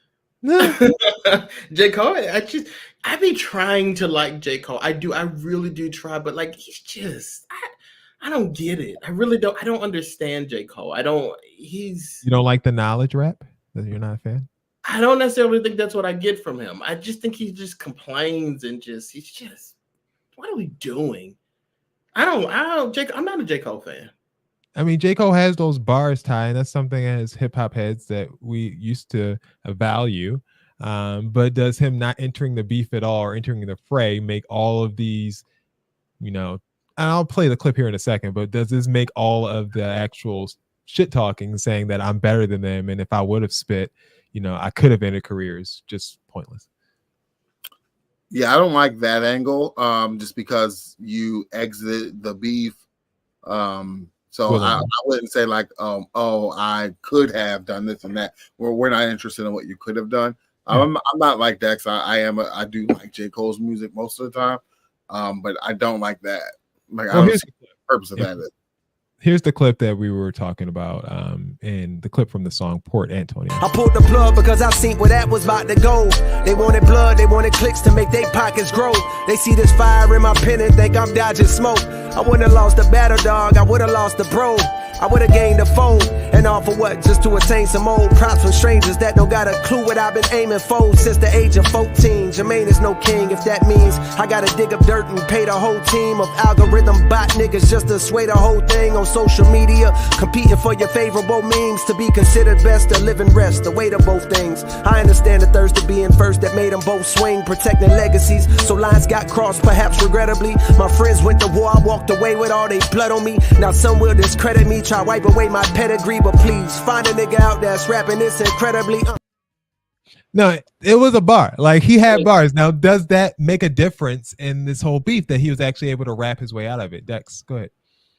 J. Cole, I be trying to like J. Cole. I really do try, but like he's just I don't get it. I really don't. I don't understand J. Cole. You don't like the knowledge rap? That you're not a fan? I don't necessarily think that's what I get from him. I just think he just complains and he's just, what are we doing? I'm not a J. Cole fan. I mean, J. Cole has those bars, Ty, and that's something as hip hop heads that we used to value. But does him not entering the beef at all or entering the fray make all of these, you know, and I'll play the clip here in a second, but does this make all of the actual shit talking saying that I'm better than them and if I would have spit, you know, I could have ended careers, just pointless? Yeah, I don't like that angle. Just because you exited the beef. So I wouldn't say like, I could have done this and that. We're not interested in what you could have done. I'm not like that. I do like J. Cole's music most of the time. But I don't like that. Like, I don't see what the purpose of that is. Here's the clip that we were talking about, and the clip from the song Port Antonio. I pulled the plug because I seen where that was about to go. They wanted blood, they wanted clicks to make their pockets grow. They see this fire in my pen and think I'm dodging smoke. I wouldn't have lost the battle dog, I would have lost the bro. I would have gained a foe, and all for what? Just to attain some old props from strangers that don't got a clue what I've been aiming for since the age of 14. Jermaine is no king, if that means I gotta dig up dirt and pay the whole team of algorithm bot niggas just to sway the whole thing on social media, competing for your favorable memes to be considered best to live and rest, the weight of both things. I understand the thirst to being first that made them both swing, protecting legacies, so lines got crossed, perhaps regrettably. My friends went to war, I walked away with all they blood on me. Now some will discredit me, try wipe away my pedigree, but please find a nigga out that's rapping this incredibly. No, it was a bar. Like, he had bars. Now, does that make a difference in this whole beef that he was actually able to rap his way out of it? Dex, go ahead.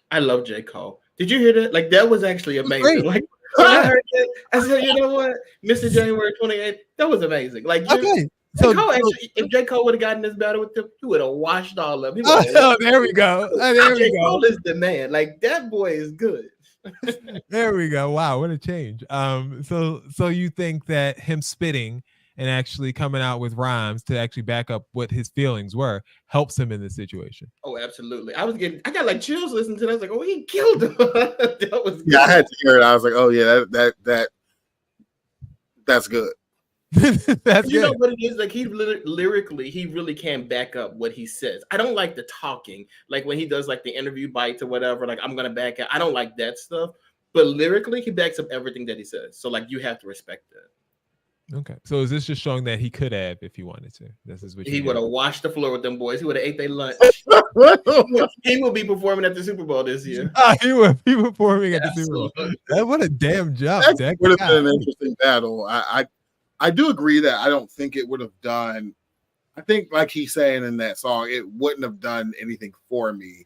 I love J. Cole. Did you hear that? Like, that was actually amazing. Like, when I heard that, I said, you know what, Mr. January 28th, that was amazing. Like, okay. So if J. Cole would have gotten this battle with him, he would have washed all of them. There we go. J. Cole is the man. Like, that boy is good. There we go. Wow, what a change. So you think that him spitting and actually coming out with rhymes to actually back up what his feelings were helps him in this situation? Oh, absolutely. I got like chills listening to it. I was like, oh, he killed him. That was good. Yeah, I had to hear it. I was like, oh yeah, that's good. That's you good. know what it is? Like, he lyrically, he really can back up what he says. I don't like the talking, like when he does like the interview bites or whatever. Like, I'm gonna back out. I don't like that stuff. But lyrically, he backs up everything that he says. So like, you have to respect that. Okay. So is this just showing that he could have if he wanted to? This is what he would have washed the floor with them boys. He would have ate their lunch. He will be performing at the Super Bowl this year. He will be performing at the Super Bowl. What a damn job. That would have been an interesting battle. I do agree that I don't think it would have done. I think, like he's saying in that song, it wouldn't have done anything for me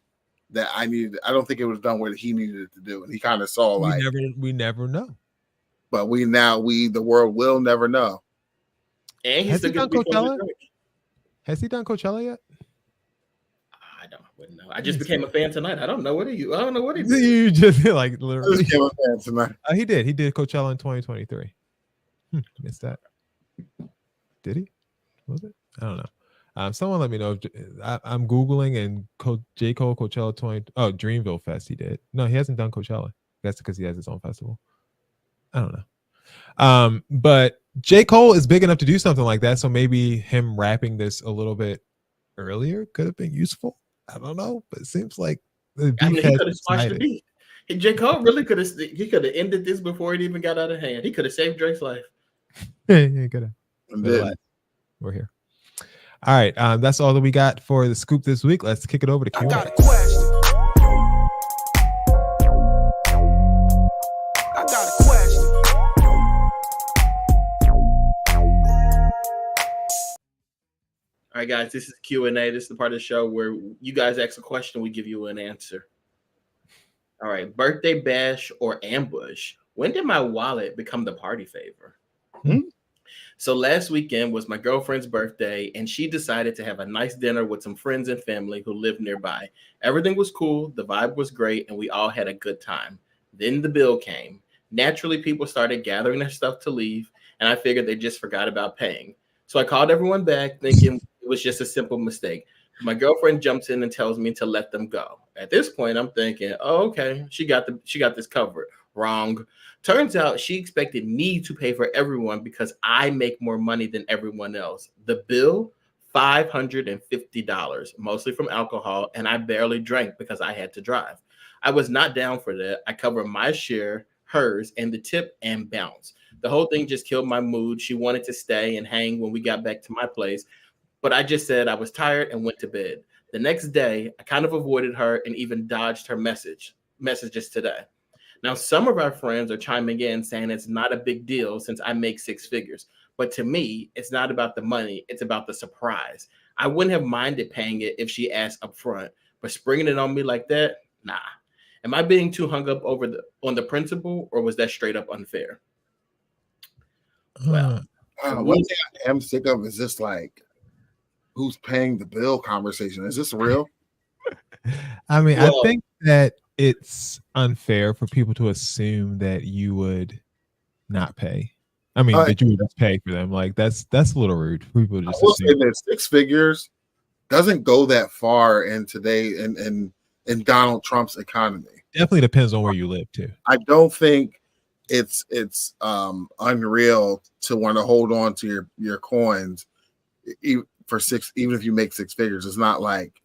that I needed. I don't think it would have done what he needed it to do. And he kind of saw like we never know. But the world will never know. And Has he done Coachella? Has he done Coachella yet? wouldn't know. I just became a fan tonight. I don't know what he did. You just like literally. Became a fan tonight. He did. He did Coachella in 2023. Missed that. Did he? Was it? I don't know. Someone let me know. I'm Googling and J. Cole Coachella 20. Oh, Dreamville Fest. He did. No, he hasn't done Coachella. That's because he has his own festival. I don't know. But J. Cole is big enough to do something like that. So maybe him rapping this a little bit earlier could have been useful. I don't know. But it seems like the beef he could have squashed the beef. J. Cole really could have. He could have ended this before it even got out of hand. He could have saved Drake's life. Yeah, could have. We're here. All right. That's all that we got for the scoop this week. Let's kick it over to Q&A. I got a question. All right, guys, this is Q&A. This is the part of the show where you guys ask a question, we give you an answer. All right, birthday bash or ambush. When did my wallet become the party favor? So last weekend was my girlfriend's birthday, and she decided to have a nice dinner with some friends and family who lived nearby. Everything was cool, the vibe was great, and we all had a good time. Then the bill came. Naturally, people started gathering their stuff to leave, and I figured they just forgot about paying. So I called everyone back thinking it was just a simple mistake. My girlfriend jumps in and tells me to let them go. At this point, I'm thinking, oh, okay, she got this covered. Wrong. Turns out she expected me to pay for everyone because I make more money than everyone else. The bill, $550, mostly from alcohol, and I barely drank because I had to drive. I was not down for that. I covered my share, hers, and the tip and bounce. The whole thing just killed my mood. She wanted to stay and hang when we got back to my place, but I just said I was tired and went to bed. The next day, I kind of avoided her and even dodged her messages today. Now, some of our friends are chiming in saying it's not a big deal since I make six figures. But to me, it's not about the money. It's about the surprise. I wouldn't have minded paying it if she asked up front, but springing it on me like that, nah. Am I being too hung up on the principle, or was that straight up unfair? Well, one thing I am sick of is this like, who's paying the bill conversation. Is this real? I mean, I think that it's unfair for people to assume that you would not pay. I mean, that you would just pay for them. Like that's a little rude for people to just assume. Say that six figures doesn't go that far in today in Donald Trump's economy. Definitely depends on where you live too. I don't think it's unreal to want to hold on to your coins even if you make six figures. It's not like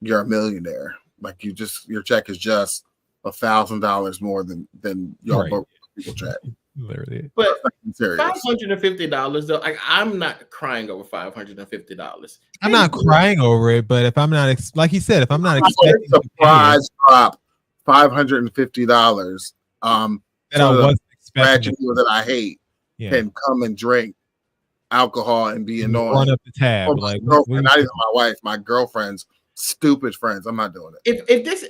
you're a millionaire. Like your check is just $1,000 more than your people check. Literally. But $550 though, I'm not crying over $550. I'm not crying over it, but if I'm not like he said, if I'm not expecting surprise drop $550, that I wasn't expecting that I hate can come and drink alcohol and be annoying. Run up the tab, like not even my wife, my girlfriend's stupid friends. I'm not doing it. If this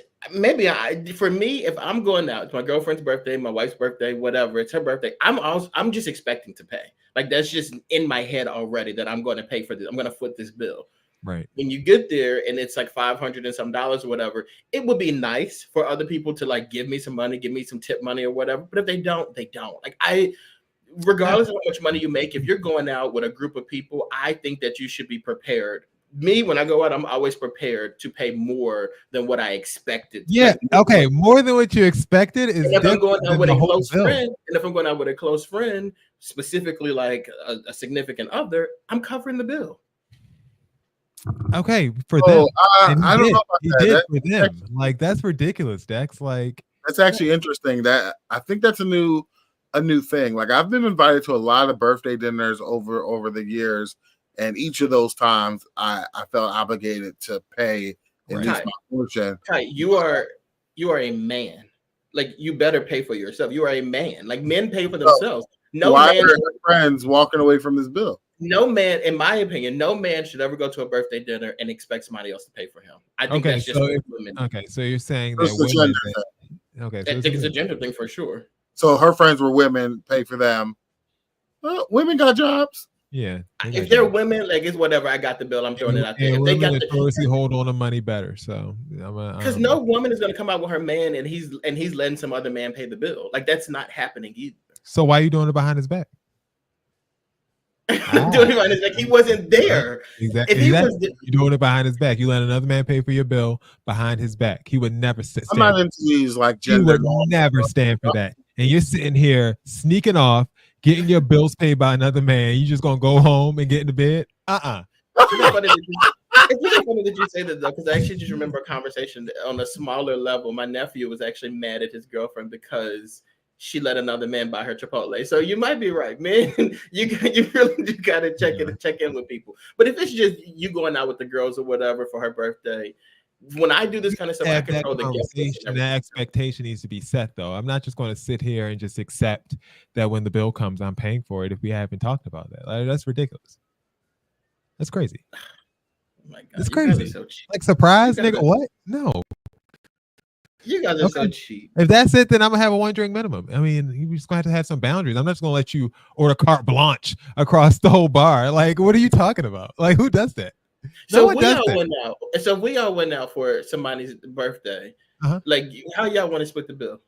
for me, if I'm going out, it's my girlfriend's birthday, my wife's birthday, whatever, it's her birthday. I'm just expecting to pay. Like that's just in my head already that I'm going to pay for this. I'm going to foot this bill. Right. When you get there and it's like $500 and some dollars or whatever, it would be nice for other people to like give me some money, give me some tip money or whatever. But if they don't, they don't. Like regardless of how much money you make, if you're going out with a group of people, I think that you should be prepared. Me, when I go out, I'm always prepared to pay more than what I expected. Yeah, okay, more than what you expected is. And if I'm going out with a close friend, and if I'm going out with a close friend, specifically like a significant other, I'm covering the bill. Okay, for them, I don't know about he did for them. Like that's ridiculous, Dex. Like that's actually interesting. That I think that's a new thing. Like I've been invited to a lot of birthday dinners over the years. And each of those times, I felt obligated to pay at least my portion. You are a man. Like you better pay for yourself. You are a man. Like men pay for themselves. Why are your friends walking away from this bill? No man, in my opinion, no man should ever go to a birthday dinner and expect somebody else to pay for him. I think that's just women. Okay, so you're saying that women. Okay, I think it's a gender thing for sure. So her friends were women, pay for them. Women got jobs. Yeah. If they're women, like it's whatever. I got the bill. I'm throwing it out there. If they got notoriously hold on to money better. So because no woman is going to come out with her man and he's letting some other man pay the bill. Like that's not happening either. So why are you doing it behind his back? Doing it behind his back. He wasn't there. Exactly. If he was, you're doing it behind his back. You let another man pay for your bill behind his back. He would never sit. I'm not into these like gender. He would never stand for that. And you're sitting here sneaking off, getting your bills paid by another man. You just gonna go home and get into bed? It's really funny that you say that though, because I actually just remember a conversation on a smaller level. My nephew was actually mad at his girlfriend because she let another man buy her Chipotle. So you might be right, man. You really gotta check in with people. But if it's just you going out with the girls or whatever for her birthday, when I do this kind of stuff, I control the conversation. That expectation needs to be set, though. I'm not just going to sit here and just accept that when the bill comes, I'm paying for it if we haven't talked about that. Like, that's ridiculous. That's crazy. Oh my God, it's crazy. So cheap. Like surprise, nigga. What? No. You guys are so cheap. If that's it, then I'm gonna have a 1 drink minimum. I mean, you just gonna have some boundaries. I'm not just gonna let you order carte blanche across the whole bar. Like, what are you talking about? Like, who does that? So we all went out for somebody's birthday. Like, how y'all want to split the bill?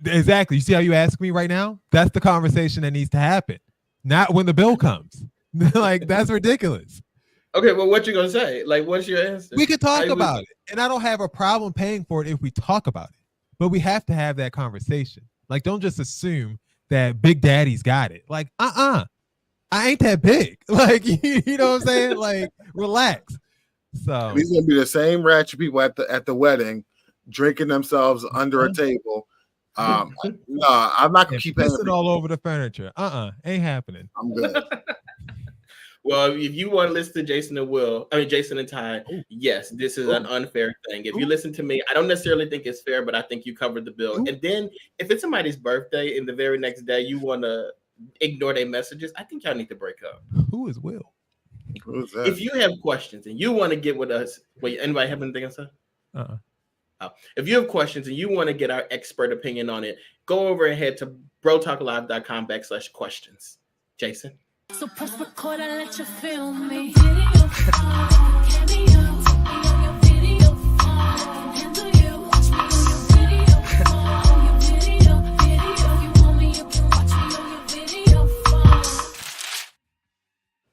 Exactly. You see how you ask me right now? That's the conversation that needs to happen, not when the bill comes. Like, that's ridiculous. Okay, well, what you gonna say? Like, what's your answer? We could talk about it, and I don't have a problem paying for it if we talk about it. But we have to have that conversation. Like, don't just assume that Big Daddy's got it. Like, I ain't that big. Like, you know what I'm saying? Like, relax. So these gonna be the same ratchet people at the wedding, drinking themselves under a table. No, I'm not gonna keep pissing all over the furniture. Ain't happening. I'm good. Well, if you want to listen to Jason and Ty, yes, this is an unfair thing. If you listen to me, I don't necessarily think it's fair, but I think you covered the bill. And then if it's somebody's birthday and the very next day you want to ignore their messages, I think y'all need to break up. Who is Will? Who's that? If you have questions and you want to get with us, wait, anybody have anything else? If you have questions and you want to get our expert opinion on it, go over and head to brotalklive.com/questions. Jason. So press record and let you feel me.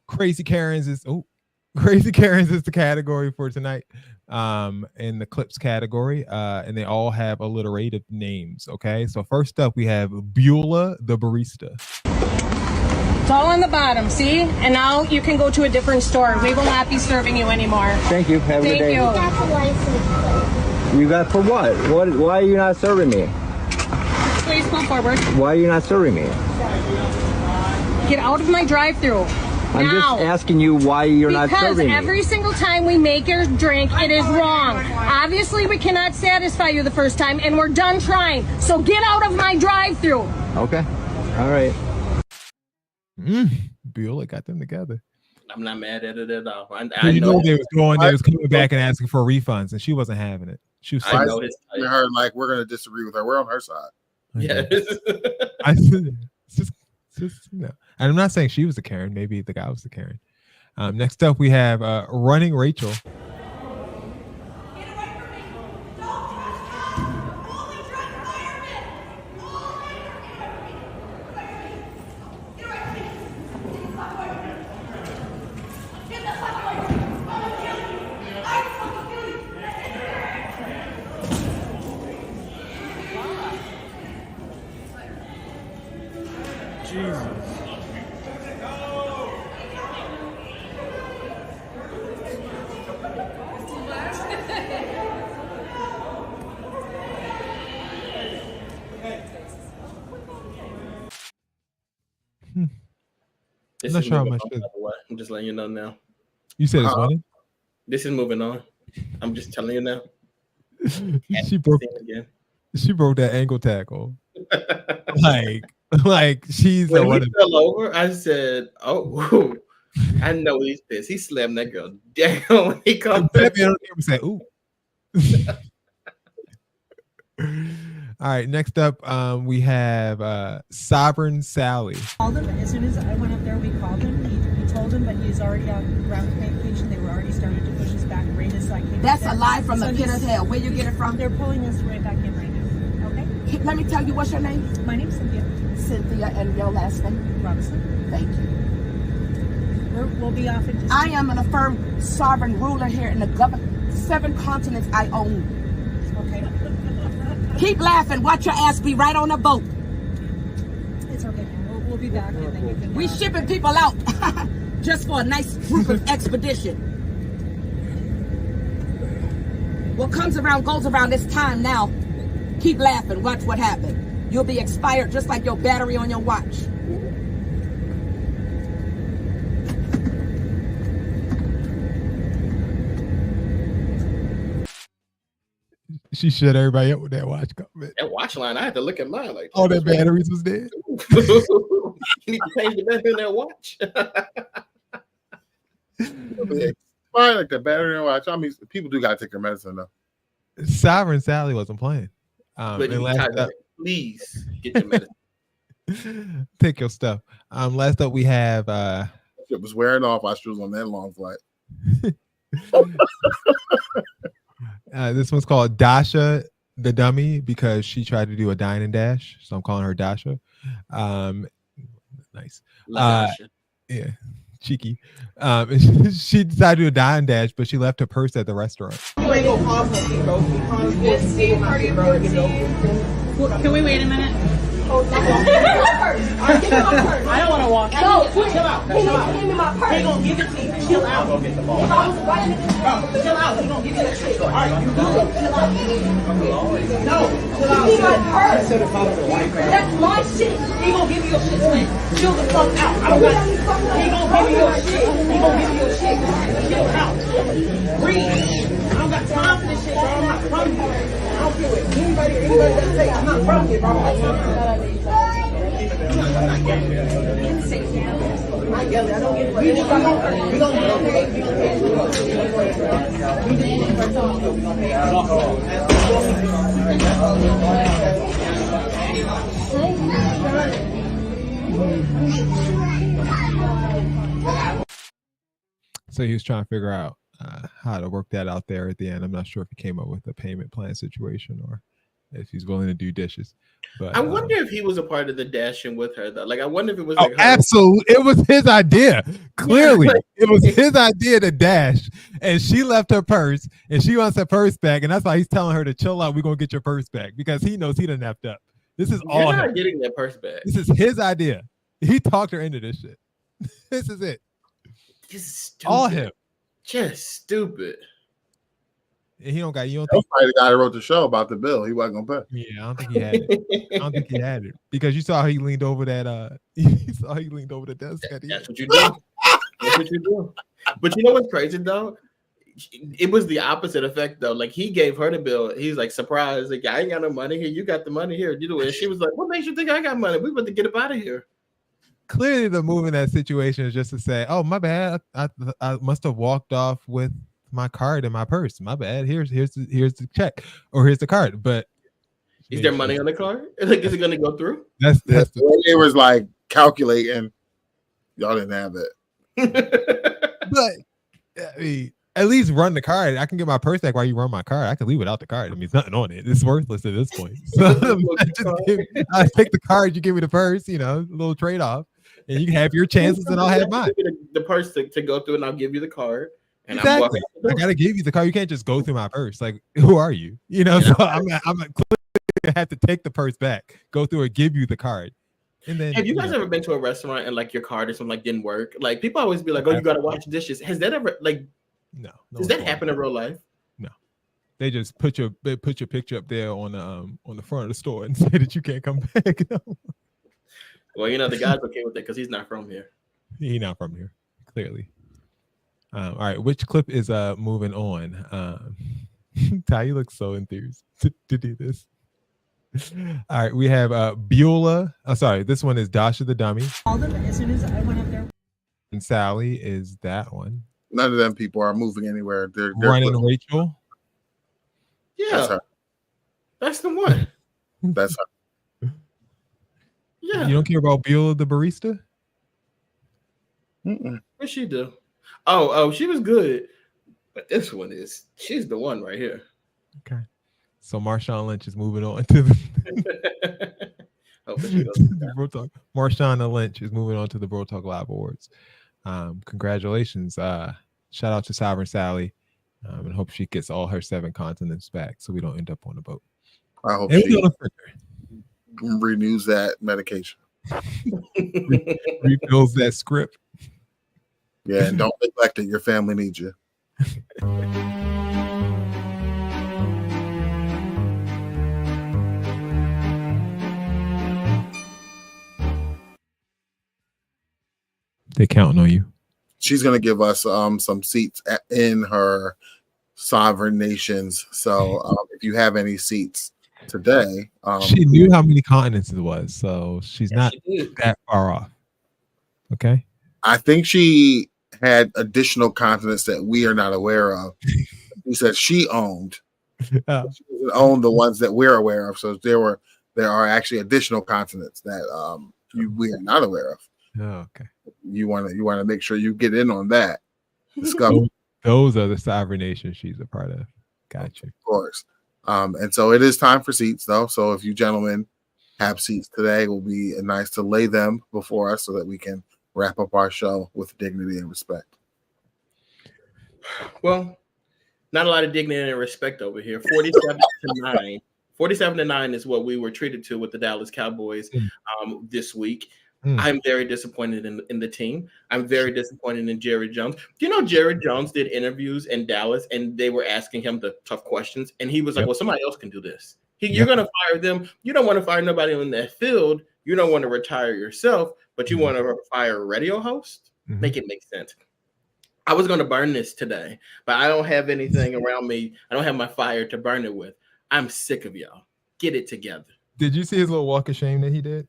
Crazy Karens is the category for tonight. In the clips category, and they all have alliterative names. Okay, so first up we have Beulah the barista. It's all on the bottom, see? And now you can go to a different store. We will not be serving you anymore. Thank you. Have a good day. Thank you. You got for what? Why are you not serving me? Please come forward. Why are you not serving me? Get out of my drive-thru. I'm just asking you why you're not serving me. Because every single time we make your drink, it is wrong. Obviously, we cannot satisfy you the first time, and we're done trying. So get out of my drive-thru. Okay. All right. Beulah got them together. I'm not mad at it at all. I know they was coming back and asking for refunds, and she wasn't having it. She was her like we're gonna disagree with her. We're on her side. Yeah. No. And I'm not saying she was a Karen. Maybe the guy was the Karen. Next up, we have Running Rachel. This I'm not is sure how moving much. on, by the way. I'm just letting you know now. You said it's funny? This is moving on. I'm just telling you now. She broke that ankle tackle. like she's when he fell over, I said, "Oh, I know he's pissed." He slammed that girl down when he come back. Say, "Ooh." All right, next up, we have Sovereign Sally. Called him as soon as I went up there. We called him. told him, but he's already on ground communication. They were already started to push us back. Rain is like that's a lie from the pit of hell. Where you get it from? They're pulling us right back in right now. Okay. Let me tell you, what's your name? My name's Cynthia. Cynthia, and your last name? Robinson. Thank you. We'll be off in just. I am an affirmed sovereign ruler here in the government. 7 continents I own. Okay. Keep laughing. Watch your ass be right on a boat. It's okay. We'll be back, and then you can. We shipping people out just for a nice group of expedition. What comes around goes around. It's time now. Keep laughing. Watch what happened. You'll be expired just like your battery on your watch. She shut everybody up with that watch comment. That watch line, I had to look at mine like. All their batteries was dead. You need to change the battery in that watch. Fine, like the battery in the watch. I mean, people do gotta take their medicine though. Sovereign Sally wasn't playing. But and last up, please get your medicine. take your stuff. Last up we have it was wearing off while she was on that long flight. This one's called Dasha the Dummy because she tried to do a dine and dash, so I'm calling her Dasha. Nice. Yeah, cheeky. She decided to do a dine and dash, but she left her purse at the restaurant. Can we wait a minute? I don't want to walk. No, chill out. Give me my purse. He gonna give it to you. Chill out. Go get the ball. Chill out. He gonna give you that shit. All right, you good. Chill out. No, chill out. Give me my purse. That's my shit. He gonna give you your shit, man. Chill the fuck out. I don't got. He gonna give you your shit. He gonna give you your shit. Chill out. Breathe. I don't got time for this shit, bro. I'm not from here. I don't care what anybody doesn't say. I'm not from here, bro. So he was trying to figure out how to work that out there at the end. I'm not sure if he came up with a payment plan situation or if he's willing to do dishes. But I wonder if he was a part of the dashing with her though. Like I wonder if it was oh, like her. absolutely, it was his idea. Clearly, it was his idea to dash, and she left her purse, and she wants her purse back, and that's why he's telling her to chill out. We're gonna get your purse back because he knows he done effed up. This is all You're not him. getting that purse back. This is his idea. He talked her into this shit. This is it. This is stupid. All him. Just stupid. And he don't got. You don't That's think why the guy who wrote the show about the bill. He wasn't gonna pay. Yeah, I don't think he had it. I don't think he had it because you saw how he leaned over that. You saw how he leaned over the desk. That's what you do. That's what you do. But you know what's crazy though? It was the opposite effect though. Like he gave her the bill. He's like surprised. Like I ain't got no money here. You got the money here. You do it. And she was like, "What makes you think I got money? We about to get up out of here." Clearly, the move in that situation is just to say, "Oh, my bad. I must have walked off with my card in my purse. My bad. Here's the check or here's the card." But is there money on the card? Like, is it going to go through? That's it was like calculating. Y'all didn't have it. But I mean, at least run the card. I can get my purse back while you run my card. I can leave without the card. I mean, it's nothing on it. It's worthless at this point. So I take the card. You give me the purse. You know, a little trade off, and you can have your chances, and I'll have mine. The purse to go through, and I'll give you the card. And exactly. I gotta give you the card. You can't just go through my purse. Like, who are you? You know, so I'm clearly have to take the purse back, go through it, give you the card. And then have you guys ever been to a restaurant and like your card or something like didn't work? Like people always be like, "Oh, you gotta wash dishes." Has that ever like no does that happen in real life? No. They just put your picture up there on the front of the store and say that you can't come back. No. Well, you know, the guy's okay with it because he's not from here. He's not from here, clearly. All right, which clip is moving on? Ty, you look so enthused to do this. All right, we have Beulah. Oh, sorry, this one is Dasha the Dummy. Called him as soon as I went up there. And Sally is that one. None of them people are moving anywhere. They're running Rachel. Yeah, that's the one. That's her. Yeah. You don't care about Beulah the barista? What she do? Oh, she was good. But this one she's the one right here. Okay. So Marshawn Lynch is moving on to the Bro Talk. Marshawn Lynch is moving on to the Bro Talk Live Awards. Congratulations. Shout out to Sovereign Sally. And hope she gets all her 7 continents back so we don't end up on the boat. I hope she renews that medication. Refills that script. Yeah, and don't neglect it. Your family needs you. They counting on you. She's gonna give us some seats in her sovereign nations. So if you have any seats today, she knew how many continents it was, so she's not that far off. Okay. I think she had additional continents that we are not aware of. She said she owned. She doesn't own the ones that we're aware of. So there are actually additional continents that we are not aware of. Oh, okay. You want to make sure you get in on that. Discover. Those are the sovereign nations she's a part of. Gotcha. Of course. And so it is time for seats, though. So if you gentlemen have seats today, it will be nice to lay them before us so that we can wrap up our show with dignity and respect. Well, not a lot of dignity and respect over here. 47-9. 47-9 is what we were treated to with the Dallas Cowboys this week. I'm very disappointed in the team. I'm very disappointed in Jerry Jones. Do you know Jerry Jones did interviews in Dallas and they were asking him the tough questions? And he was like, well, somebody else can do this. You're going to fire them. You don't want to fire nobody on that field. You don't want to retire yourself, but you want to fire a radio host? Make it make sense. I was going to burn this today, but I don't have anything around me. I don't have my fire to burn it with. I'm sick of y'all. Get it together. Did you see his little walk of shame that he did?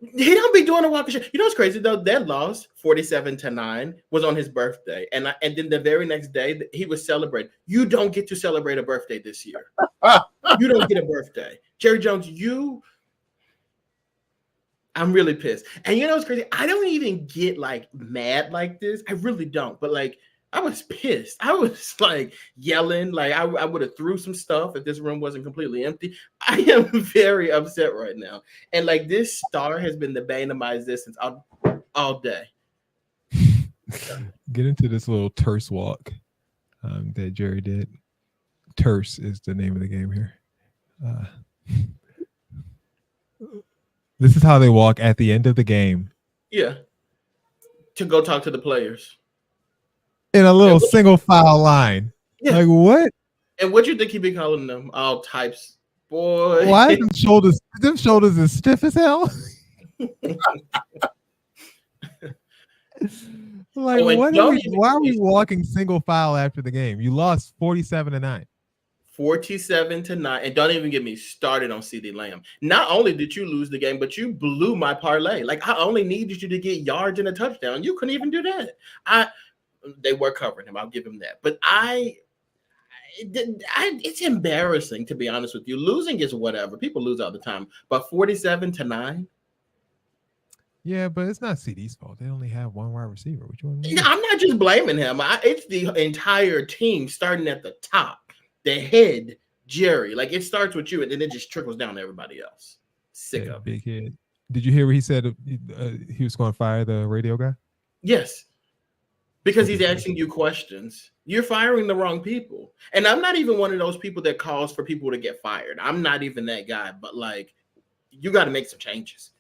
He don't be doing a walk of shame. You know what's crazy though? That loss, 47-9, was on his birthday, and then the very next day he was celebrating. You don't get to celebrate a birthday this year. You don't get a birthday, Jerry Jones. I'm really pissed. And you know what's crazy? I don't even get like mad like this. I really don't. But like, I was pissed. I was like yelling. Like I would have threw some stuff if this room wasn't completely empty. I am very upset right now. And like this star has been the bane of my existence all day. Get into this little terse walk that Jerry did. Terse is the name of the game here. This is how they walk at the end of the game. Yeah. To go talk to the players. In a little single file line. Yeah. Like what? And what you think he be calling them? All types. Boy. Why are them shoulders as stiff as hell? Like why are we walking single file after the game? You lost 47-9. 47-9, and don't even get me started on CD Lamb. Not only did you lose the game, but you blew my parlay. Like I only needed you to get yards and a touchdown. You couldn't even do that. They were covering him. I'll give him that. But it's embarrassing to be honest with you. Losing is whatever. People lose all the time. But 47-9. Yeah, but it's not CD's fault. They only have one wide receiver. Which one? I'm not just blaming him. It's the entire team starting at the top. The head, Jerry. Like it starts with you and then it just trickles down to everybody else. Sick of big head. Did you hear what he said? He was going to fire the radio guy? Yes. Because he's asking you questions. You're firing the wrong people. And I'm not even one of those people that calls for people to get fired. I'm not even that guy. But like, you got to make some changes.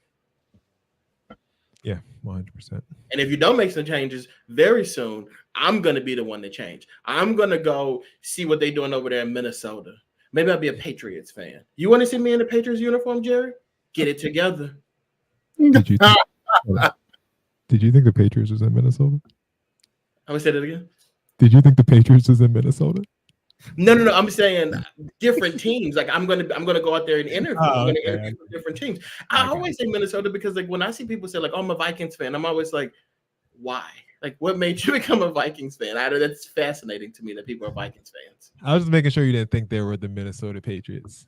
Yeah, 100%. And if you don't make some changes very soon, I'm going to be the one to change. I'm going to go see what they're doing over there in Minnesota. Maybe I'll be a Patriots fan. You want to see me in a Patriots uniform, Jerry? Get it together. Did you think the Patriots was in Minnesota? I'm going to say that again. Did you think the Patriots was in Minnesota? No. I'm saying different teams. Like I'm gonna go out there and interview. I'm gonna interview different teams. I always say Minnesota because like when I see people say like, "Oh, I'm a Vikings fan," I'm always like, "Why? Like, what made you become a Vikings fan?" That's fascinating to me that people are Vikings fans. I was just making sure you didn't think they were the Minnesota Patriots.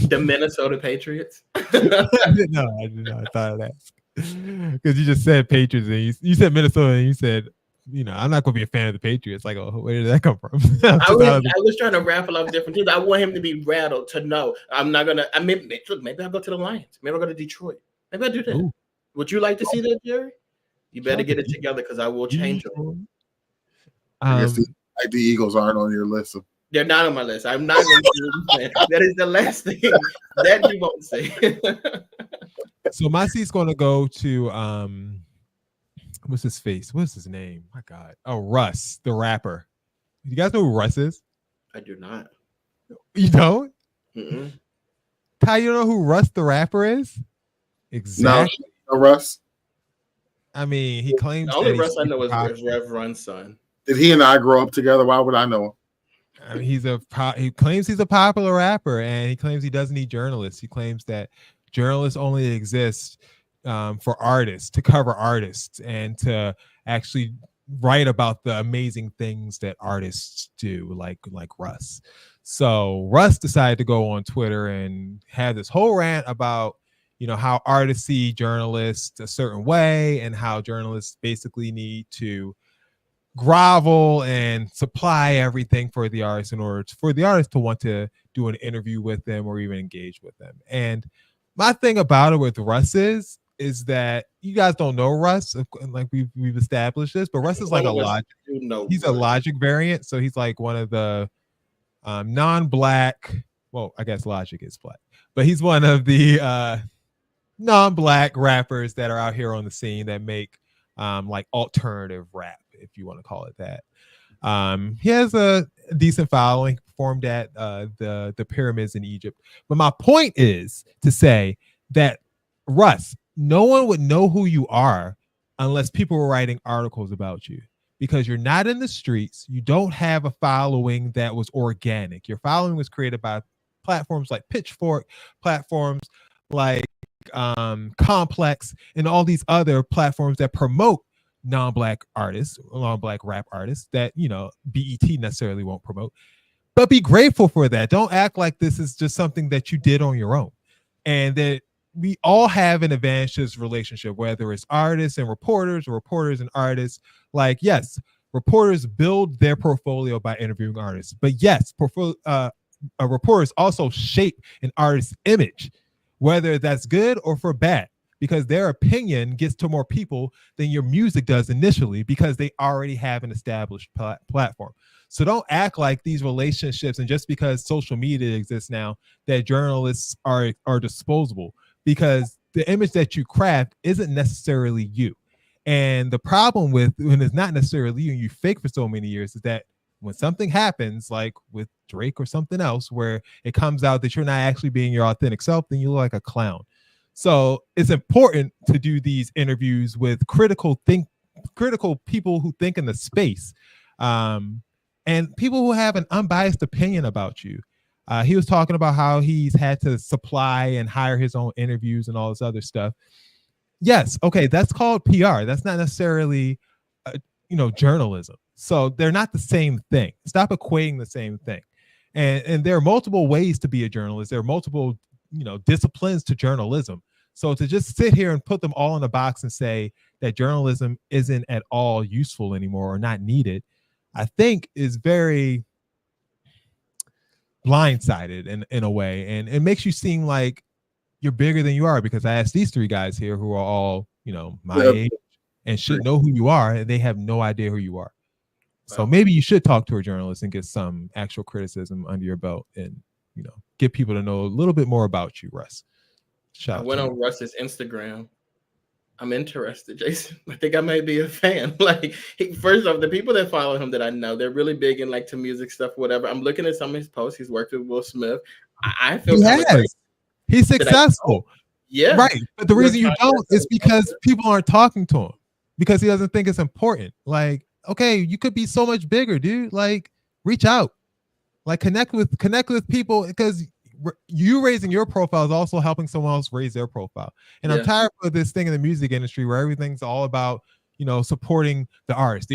The Minnesota Patriots? No, I did not. I thought of that. Because you just said Patriots and you said Minnesota and you said, I'm not going to be a fan of the Patriots. Like, oh, where did that come from? I was trying to raffle off different teams. I want him to be rattled to know I'm not gonna. I mean, look, maybe I'll go to the Lions. Maybe I'll go to Detroit. Maybe I'll do that. Ooh. Would you like to see that, Jerry? You better get it together because I will change them. I guess the Eagles aren't on your list. They're not on my list. I'm not going to do that. That is the last thing that you won't say. So my seat's going to go to what's his face? What's his name? My God. Oh, Russ, the rapper. You guys know who Russ is? I do not. You don't? Mm-mm. Ty, you know who Russ the rapper is? Exactly. No, Russ. I mean, he claims the only Russ I know is Rev Run's son. Did he and I grow up together? Why would I know him? I mean, he claims he's a popular rapper, and he claims he doesn't need journalists. He claims that journalists only exist for artists, to cover artists, and to actually write about the amazing things that artists do, like Russ. So Russ decided to go on Twitter and have this whole rant about, how artists see journalists a certain way and how journalists basically need to grovel and supply everything for the artist in order for the artist to want to do an interview with them or even engage with them. And my thing about it with Russ is that you guys don't know Russ, like we've established this, but Russ is like he's a Logic variant. So he's like one of the non-black, well, I guess Logic is black, but he's one of the non-black rappers that are out here on the scene that make like alternative rap, if you want to call it that. He has a decent following, performed at the pyramids in Egypt. But my point is to say that, Russ, no one would know who you are unless people were writing articles about you, because you're not in the streets. You don't have a following that was organic. Your following was created by platforms like Pitchfork, platforms like Complex, and all these other platforms that promote non-black artists, non-black rap artists that BET necessarily won't promote. But be grateful for that. Don't act like this is just something that you did on your own, and that we all have an advantageous relationship, whether it's artists and reporters or reporters and artists. Like, yes, reporters build their portfolio by interviewing artists, but yes, reporters also shape an artist's image, whether that's good or for bad, because their opinion gets to more people than your music does initially, because they already have an established platform. So don't act like these relationships, and just because social media exists now, that journalists are disposable, because the image that you craft isn't necessarily you. And the problem with when it's not necessarily you and you fake for so many years is that when something happens, like with Drake or something else, where it comes out that you're not actually being your authentic self, then you look like a clown. So it's important to do these interviews with critical people who think in the space, and people who have an unbiased opinion about you. He was talking about how he's had to supply and hire his own interviews and all this other stuff. Yes, okay, that's called PR. That's not necessarily, journalism. So they're not the same thing. Stop equating the same thing. And there are multiple ways to be a journalist. There are multiple, disciplines to journalism. So to just sit here and put them all in a box and say that journalism isn't at all useful anymore or not needed, I think is very blindsided in a way. And it makes you seem like you're bigger than you are, because I asked these three guys here who are all, my age and should know who you are, and they have no idea who you are. So maybe you should talk to a journalist and get some actual criticism under your belt and, get people to know a little bit more about you, Russ. I went on Russ's Instagram. I'm interested, Jason. I think I might be a fan. Like, first off, the people that follow him that I know, they're really big in to music stuff, whatever. I'm looking at some of his posts. He's worked with Will Smith. I feel he's successful. Yeah. Right. But the reason you don't is because people aren't talking to him, because he doesn't think it's important. Like, okay, you could be so much bigger, dude. Like, reach out, like connect with people, because you raising your profile is also helping someone else raise their profile. And I'm tired of this thing in the music industry where everything's all about, supporting the artist.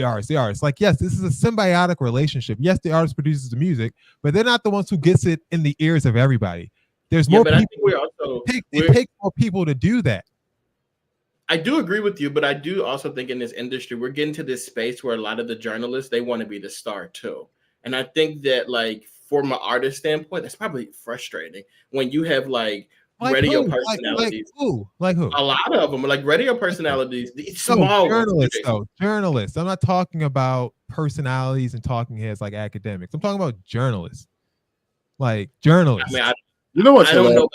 Like, yes, this is a symbiotic relationship. Yes, the artist produces the music, but they're not the ones who gets it in the ears of everybody. There's more people. It takes more people to do that. I do agree with you, but I do also think in this industry, we're getting to this space where a lot of the journalists, they want to be the star too. And I think that like from an artist standpoint, that's probably frustrating when you have like radio personalities. Like who? A lot of them are like radio personalities. It's No, small journalists though. Journalists. I'm not talking about personalities and talking heads like academics. I'm talking about journalists. Like journalists. I mean, you know what's I don't know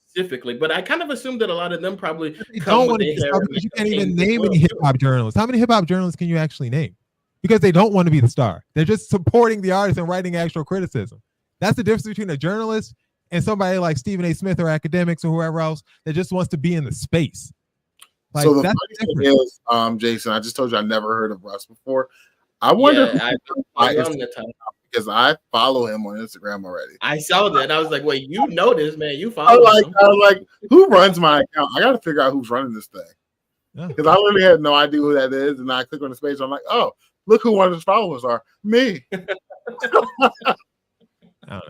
specifically, but I kind of assume that a lot of them probably don't want to be star because you can't even name any hip hop journalists. How many hip hop journalists can you actually name? Because they don't want to be the star. They're just supporting the artist and writing actual criticism. That's the difference between a journalist and somebody like Stephen A. Smith or academics or whoever else that just wants to be in the space. Like, so the funny thing is, Jason, I just told you I never heard of Russ before. I wonder because I follow him on Instagram already. I saw that. I was like, wait, you know this, man. You follow him. I was like, who runs my account? I got to figure out who's running this thing. Because I literally had no idea who that is. And I click on the page. I'm like, oh, look who one of his followers are. Me. I don't know.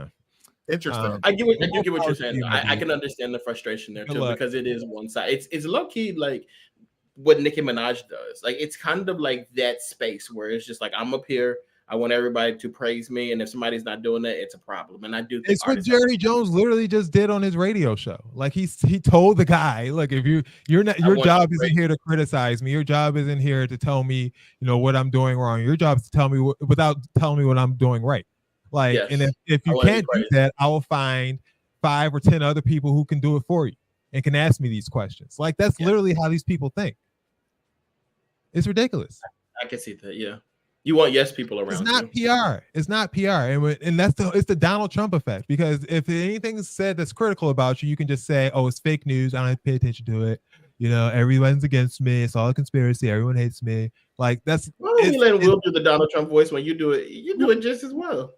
Interesting. I do get what you're saying. I can understand the frustration there too, because it is one side. It's low key like what Nicki Minaj does. Like it's kind of like that space where it's just like I'm up here. I want everybody to praise me, and if somebody's not doing that, it's a problem. And I do think it's what Jerry Jones literally just did on his radio show. Like he told the guy, look, if you're not, your job isn't here to criticize me. Your job isn't here to tell me, what I'm doing wrong. Your job is to tell me without telling me what I'm doing right. Like, yes. And if you can't do that, I will find 5 or 10 other people who can do it for you and can ask me these questions. Like that's literally how these people think. It's ridiculous. I can see that. Yeah. You want yes people around. It's not PR. It's not PR, and it's the Donald Trump effect. Because if anything's said that's critical about you, you can just say, "Oh, it's fake news. I don't have to pay attention to it." Everyone's against me. It's all a conspiracy. Everyone hates me. Like that's. Why don't you let Will do the Donald Trump voice when you do it? You do it just as well.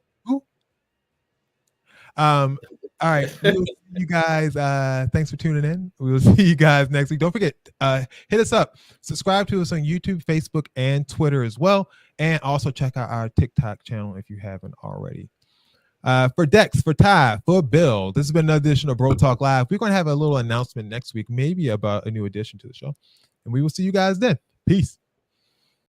All right, we'll see you guys. Thanks for tuning in. We'll see you guys next week. Don't forget, hit us up. Subscribe to us on YouTube, Facebook, and Twitter as well. And also check out our TikTok channel if you haven't already. For Dex, for Ty, for Bill, this has been another edition of Bro Talk Live. We're going to have a little announcement next week, maybe about a new addition to the show. And we will see you guys then. Peace.